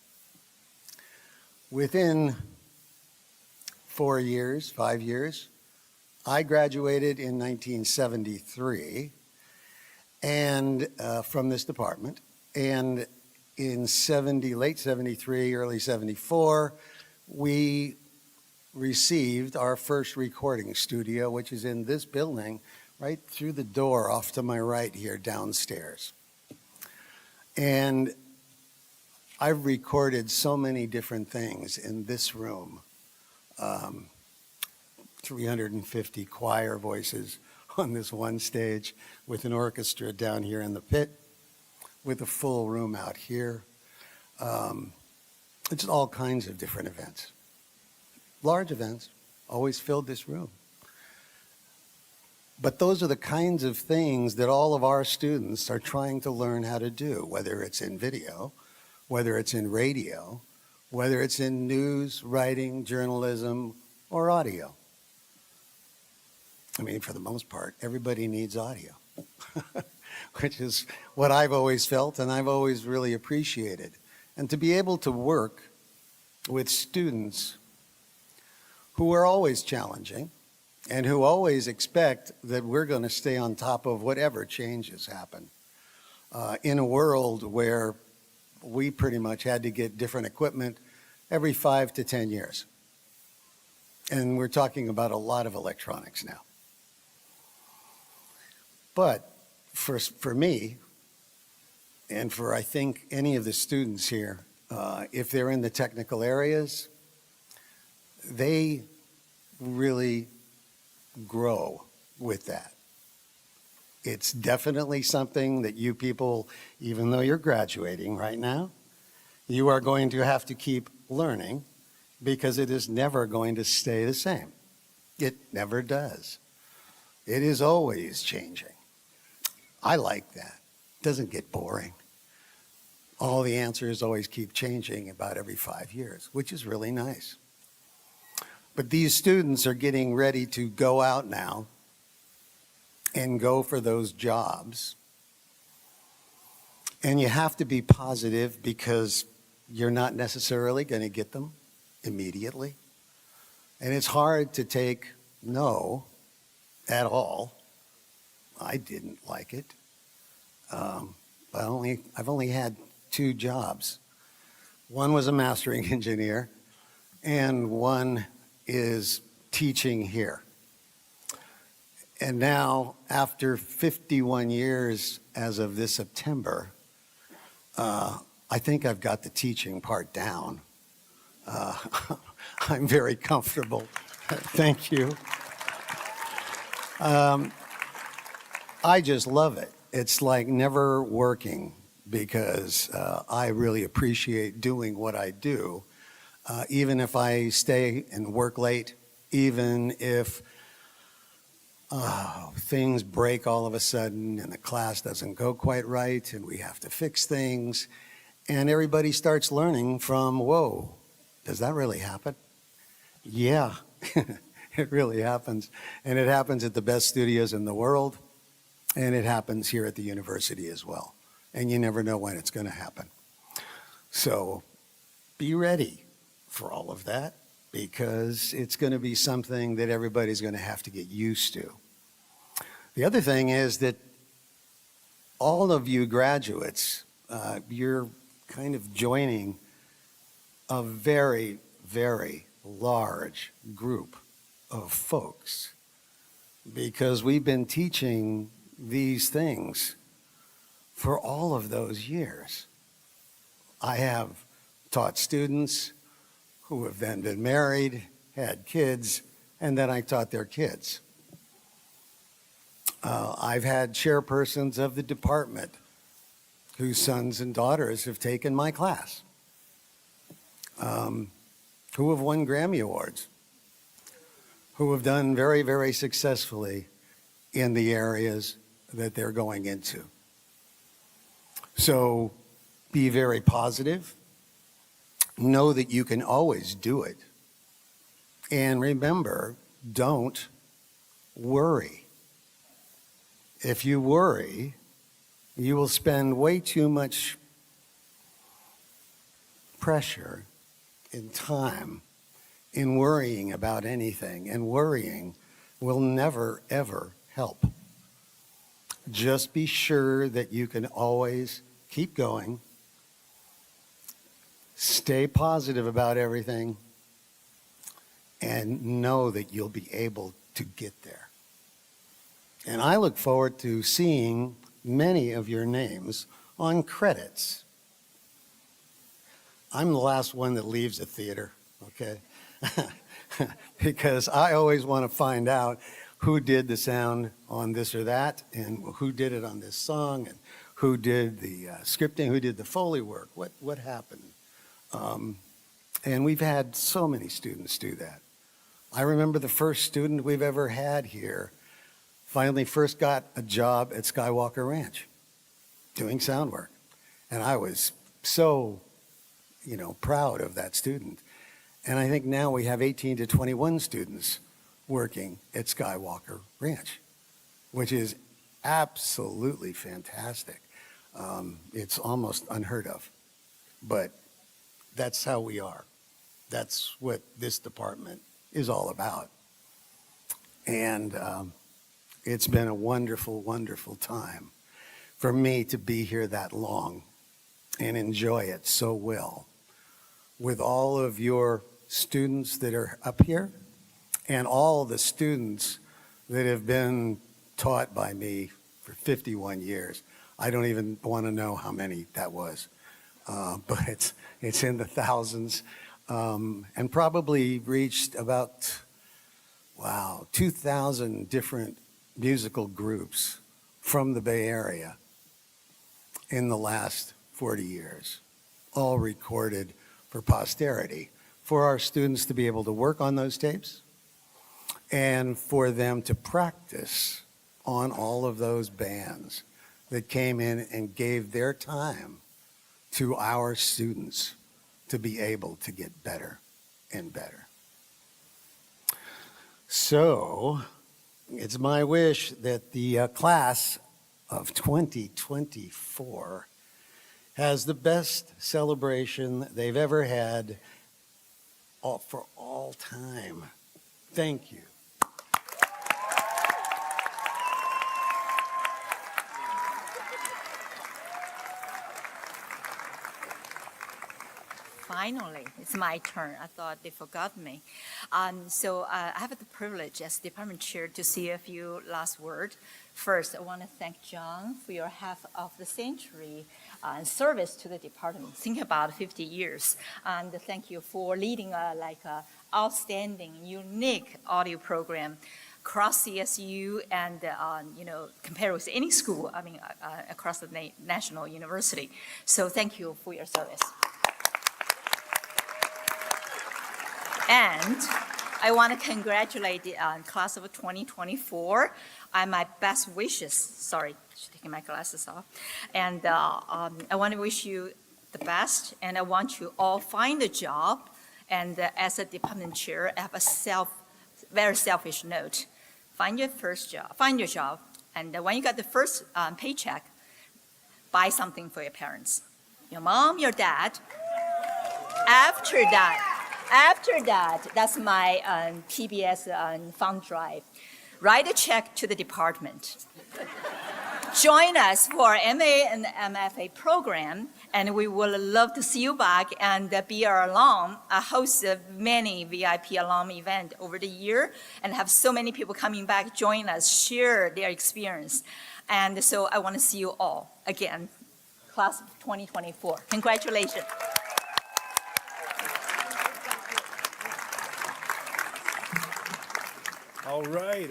Within 4 years, 5 years, I graduated in 1973 and from this department. And in late 73, early 74, we received our first recording studio, which is in this building, right through the door off to my right here downstairs. And I've recorded so many different things in this room. 350 choir voices on this one stage with an orchestra down here in the pit, with a full room out here. It's all kinds of different events. Large events always filled this room. But those are the kinds of things that all of our students are trying to learn how to do, whether it's in video, whether it's in radio, whether it's in news, writing, journalism, or audio. I mean, for the most part, everybody needs audio, which is what I've always felt and I've always really appreciated. And to be able to work with students who are always challenging, and who always expect that we're going to stay on top of whatever changes happen. In a world where we pretty much had to get different equipment every 5 to 10 years. And we're talking about a lot of electronics now. But for me, and for I think any of the students here, if they're in the technical areas, they really grow with that. It's definitely something that you people, even though you're graduating right now, you are going to have to keep learning because it is never going to stay the same. It never does. It is always changing. I like that. It doesn't get boring. All the answers always keep changing about every 5 years, which is really nice. But these students are getting ready to go out now and go for those jobs. And you have to be positive because you're not necessarily going to get them immediately. And it's hard to take no at all. I didn't like it. I've only had 2 jobs. One was a mastering engineer, and one is teaching here. And now, after 51 years as of this September, I think I've got the teaching part down. I'm very comfortable. Thank you. I just love it. It's like never working because I really appreciate doing what I do. Even if I stay and work late, even if things break all of a sudden and the class doesn't go quite right and we have to fix things and everybody starts learning from, whoa, does that really happen? Yeah, it really happens. And it happens at the best studios in the world, and it happens here at the university as well. And you never know when it's going to happen. So be ready for all of that, because it's going to be something that everybody's going to have to get used to. The other thing is that all of you graduates, you're kind of joining a very, very large group of folks, because we've been teaching these things for all of those years. I have taught students who have then been married, had kids, and then I taught their kids. I've had chairpersons of the department whose sons and daughters have taken my class, who have won Grammy Awards, who have done very, very successfully in the areas that they're going into. So be very positive. Know that you can always do it. And remember, don't worry. If you worry, you will spend way too much pressure and time in worrying about anything, and worrying will never, ever help. Just be sure that you can always keep going, stay positive about everything, and know that you'll be able to get there. And I look forward to seeing many of your names on credits. I'm the last one that leaves the theater, okay? Because I always want to find out who did the sound on this or that, and who did it on this song, and who did the scripting, who did the Foley work, what happened. And we've had so many students do that. I remember the first student we've ever had here finally first got a job at Skywalker Ranch doing sound work. And I was so, proud of that student. And I think now we have 18 to 21 students working at Skywalker Ranch, which is absolutely fantastic. It's almost unheard of, but that's how we are. That's what this department is all about. And it's been a wonderful, wonderful time for me to be here that long and enjoy it so well with all of your students that are up here and all the students that have been taught by me for 51 years. I don't even want to know how many that was, but it's in the thousands, and probably reached about, 2,000 different musical groups from the Bay Area in the last 40 years, all recorded for posterity, for our students to be able to work on those tapes and for them to practice on all of those bands that came in and gave their time to our students to be able to get better and better. So it's my wish that the class of 2024 has the best celebration they've ever had for all time. Thank you. Finally, it's my turn. I thought they forgot me. So I have the privilege as department chair to say a few last words. First, I want to thank John for your half of the century service to the department. Think about 50 years. And thank you for leading a outstanding, unique audio program across CSU and, compared with any school, across the national university. So thank you for your service. And I want to congratulate the class of 2024 and my best wishes. Sorry, taking my glasses off. And I want to wish you the best, and I want you all find a job. And as a department chair, I have a very selfish note. Find your job, and when you get the first paycheck, buy something for your parents, your mom, your dad. After that, that's my PBS fund drive. Write a check to the department. Join us for our MA and MFA program, and we will love to see you back and be our alum. I host many VIP alum events over the year and have so many people coming back, join us, share their experience. And so I want to see you all again, class of 2024. Congratulations. All right.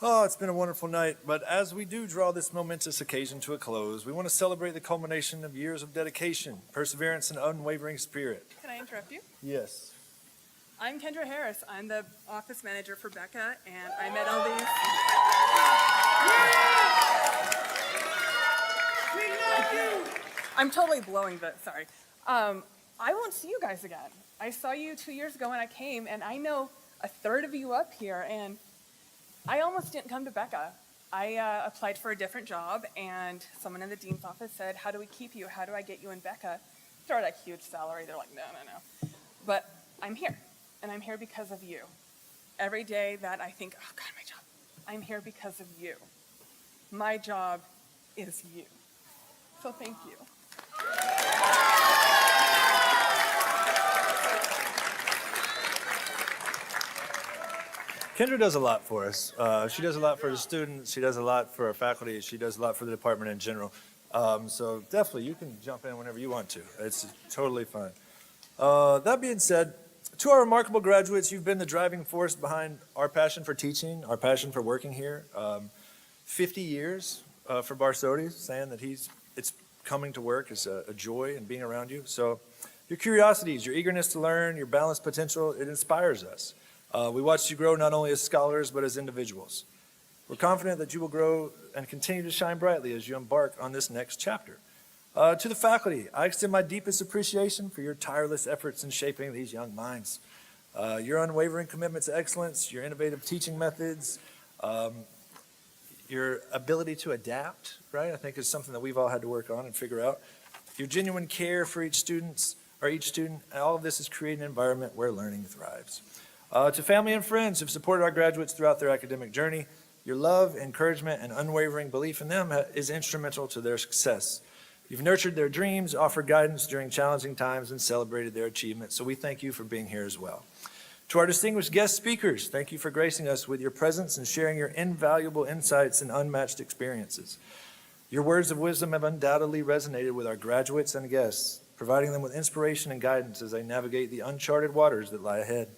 Oh, it's been a wonderful night, but as we do draw this momentous occasion to a close, we want to celebrate the culmination of years of dedication, perseverance, and unwavering spirit. Can I interrupt you? Yes. I'm Kendra Harris. I'm the office manager for BECA, and I met all these. I'm totally blowing the, sorry. I won't see you guys again. I saw you 2 years ago when I came, and I know a third of you up here, and I almost didn't come to BECA. I applied for a different job, and someone in the dean's office said, how do we keep you? How do I get you in BECA? Throw out a huge salary. They're like, no. But I'm here, and I'm here because of you. Every day that I think, oh God, my job, I'm here because of you. My job is you. So thank you. Kendra does a lot for us. She does a lot for the students. She does a lot for our faculty. She does a lot for the department in general. So definitely, you can jump in whenever you want to. It's totally fine. That being said, to our remarkable graduates, you've been the driving force behind our passion for teaching, our passion for working here. 50 years for Barsotti, saying that it's coming to work is a joy and being around you. So your curiosities, your eagerness to learn, your balanced potential, it inspires us. We watched you grow not only as scholars, but as individuals. We're confident that you will grow and continue to shine brightly as you embark on this next chapter. To the faculty, I extend my deepest appreciation for your tireless efforts in shaping these young minds. Your unwavering commitment to excellence, your innovative teaching methods, your ability to adapt, right, I think is something that we've all had to work on and figure out. Your genuine care for each student, all of this is creating an environment where learning thrives. To family and friends who've supported our graduates throughout their academic journey, your love, encouragement, and unwavering belief in them is instrumental to their success. You've nurtured their dreams, offered guidance during challenging times, and celebrated their achievements, so we thank you for being here as well. To our distinguished guest speakers, thank you for gracing us with your presence and sharing your invaluable insights and unmatched experiences. Your words of wisdom have undoubtedly resonated with our graduates and guests, providing them with inspiration and guidance as they navigate the uncharted waters that lie ahead.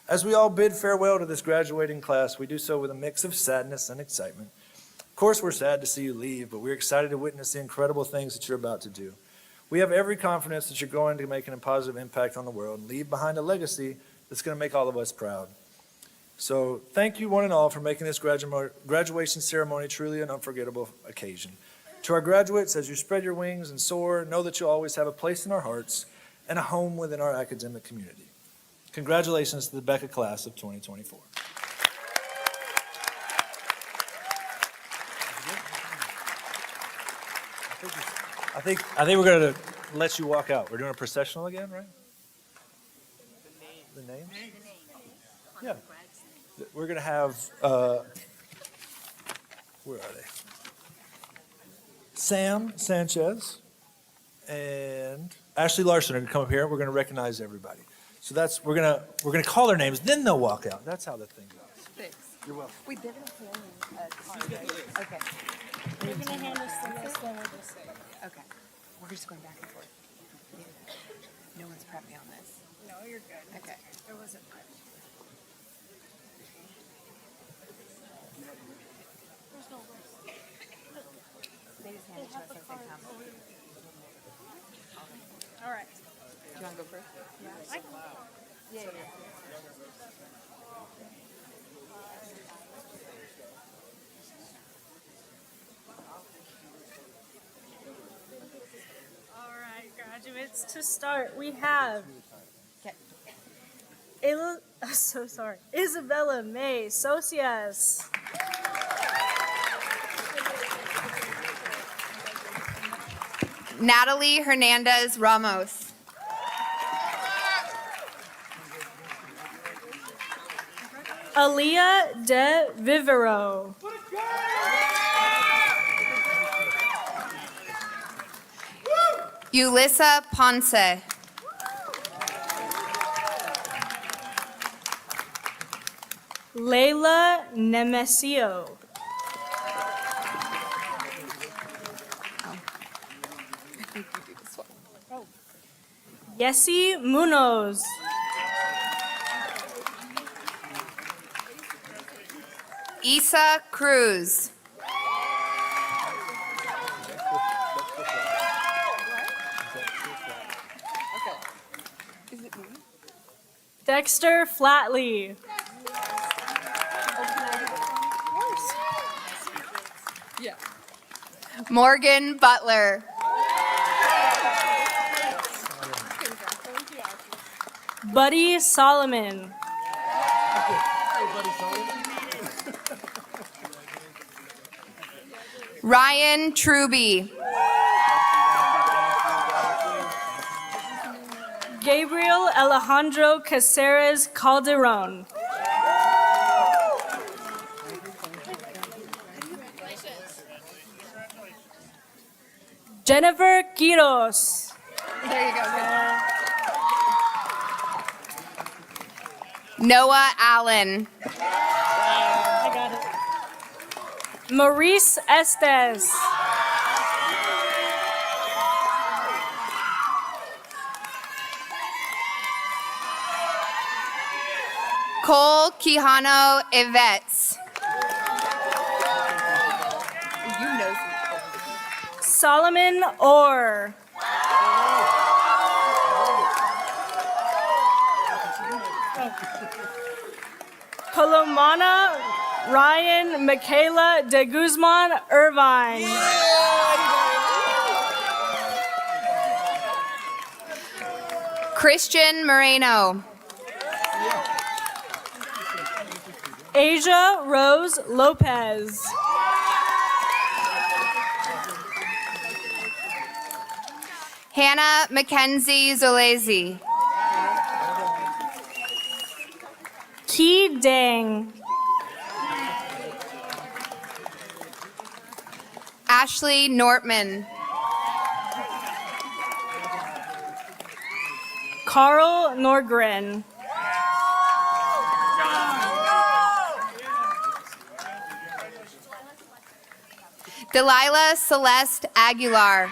As we all bid farewell to this graduating class, we do so with a mix of sadness and excitement. Of course, we're sad to see you leave, but we're excited to witness the incredible things that you're about to do. We have every confidence that you're going to make a positive impact on the world and leave behind a legacy that's going to make all of us proud. So thank you one and all for making this graduation ceremony truly an unforgettable occasion. To our graduates, as you spread your wings and soar, know that you'll always have a place in our hearts and a home within our academic community. Congratulations to the BECA class of 2024. I think we're going to let you walk out. We're doing a processional again, right? The names? we're going to have, where are they? Sam Sanchez and Ashley Larson are going to come up here. We're going to recognize everybody. So that's, we're going to call their names, then they'll walk out. That's how the thing goes. Thanks. You're welcome. We didn't plan a card, right? Okay. You're gonna hand us the list, then we'll just say. Okay. We're just going back and forth. No one's prepped me on this. No, you're good. Okay. There wasn't much. There's no list. They just hand it to us as they come. All right. Do you want to go first? Yeah. Yeah. Graduates, to start, we have Isabella May Socias. Natalie Hernandez Ramos. Aaliyah De Vivero. Yulissa Ponce. Layla Nemesio. Yessie Munoz. Isa Cruz. Dexter Flatley. Yeah. Morgan Butler. Buddy Solomon. Ryan Truby. Gabriel Alejandro Caceres Calderon. Jennifer Quiros. There you go. Noah Allen. I got it. Maurice Estes. Cole Quijano Yvettes. You know Solomon Orr. Colomana Ryan Michaela de Guzman Irvine. Christian Moreno. Asia Rose Lopez. Hannah Mackenzie Zolezi. Ki Dang. Ashley Nortman. Carl Norgren. Delilah Celeste Aguilar.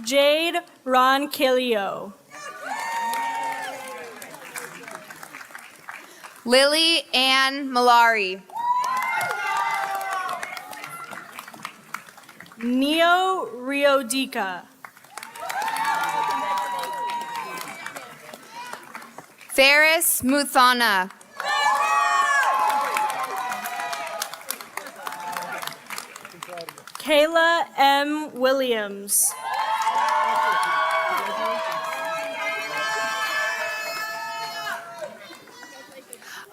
Jade Roncilio. Lily Ann Malari. Neo Riodica. Ferris Muthana. Kayla M. Williams.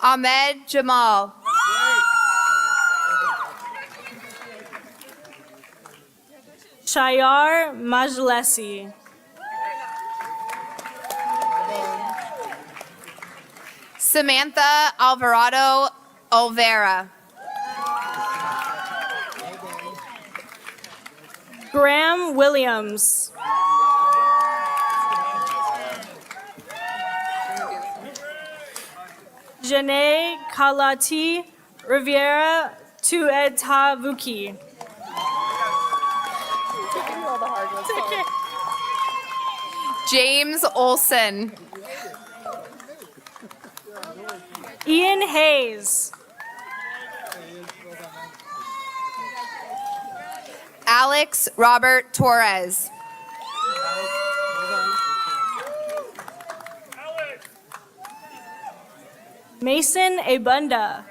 Ahmed Jamal. Shayar Majlesi. Samantha Alvarado Olvera. Graham Williams. Janae Kalati Riviera Tuetavuki. James Olson. Ian Hayes. Alex Robert Torres. Mason Abunda.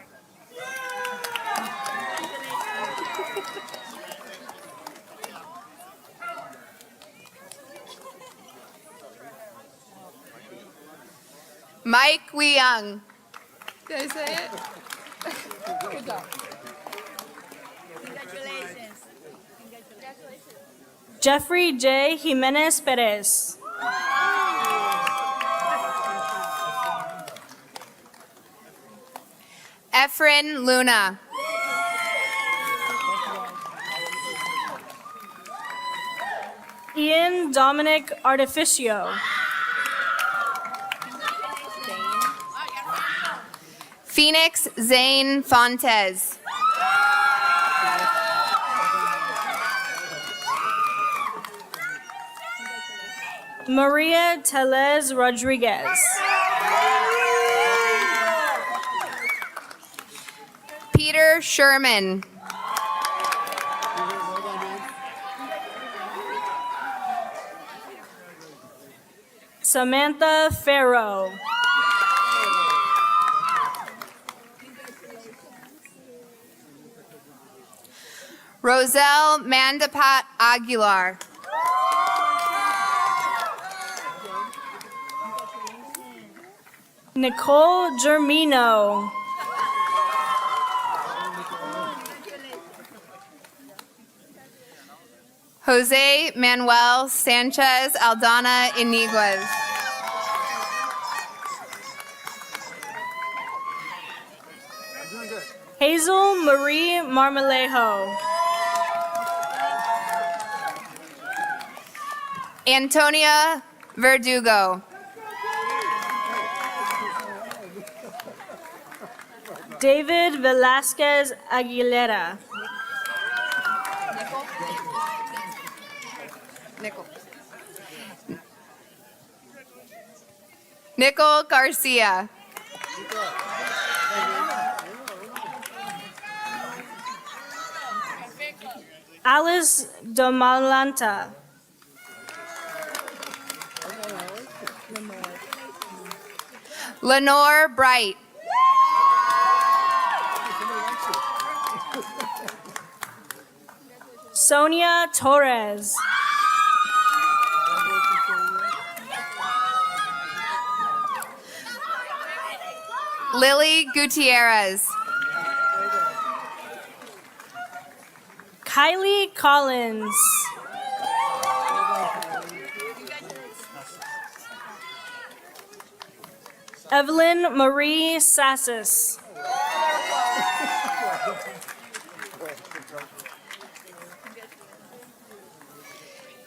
Mike Weyoung. Did I say it? Good job. Jeffrey J. Jimenez Perez. Efren Luna. Ian Dominic Artificio. Phoenix Zane Fontes. Maria Telez Rodriguez. Peter Sherman. Samantha Farrow. Roselle Mandapat Aguilar. Nicole Germino. Jose Manuel Sanchez Aldana Iniguez. Hazel Marie Marmolejo. Antonia Verdugo. David Velasquez Aguilera. Nicole Garcia. Alice Domalanta. Lenore Bright. Sonia Torres. Lily Gutierrez. Kylie Collins. Evelyn Marie Sassis.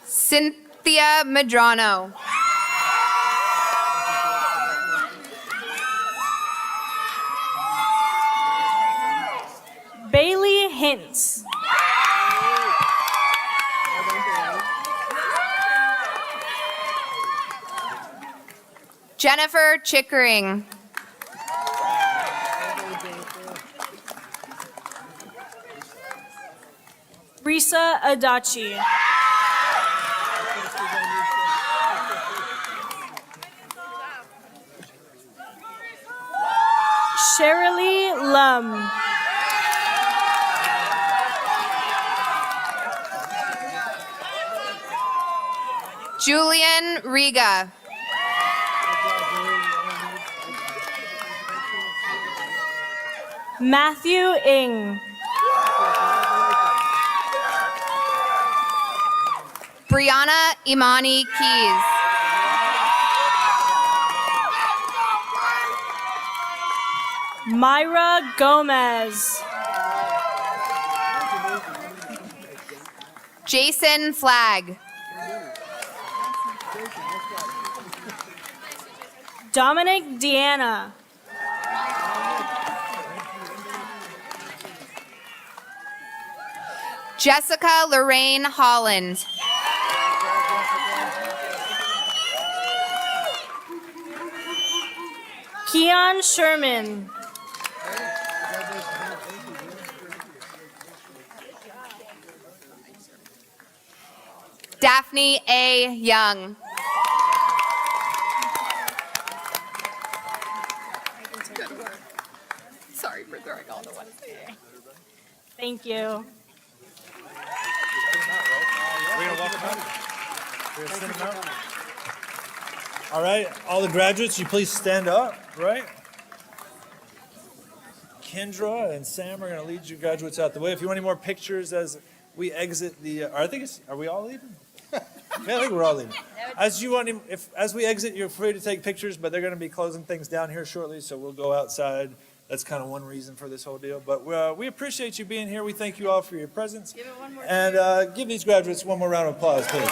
Cynthia Medrano. Bailey Hintz. Jennifer Chickering. Risa Adachi. Shirley Lum. Julian Riga. Matthew Ing. Brianna Imani Keys. Myra Gomez. Jason Flagg. Dominic Deanna. Jessica Lorraine Holland. Keon Sherman. Daphne A. Young. Sorry for throwing all the ones there. Thank you. We're gonna walk them out. We're gonna send them out. All right, all the graduates, you please stand up, right? Kendra and Sam are gonna lead you graduates out the way. If you want any more pictures as we exit the, are we all leaving? Yeah, I think we're all leaving. As we exit, you're free to take pictures, but they're gonna be closing things down here shortly, so we'll go outside. That's kind of one reason for this whole deal. But we appreciate you being here. We thank you all for your presence. Give it one more And give these graduates one more round of applause, please.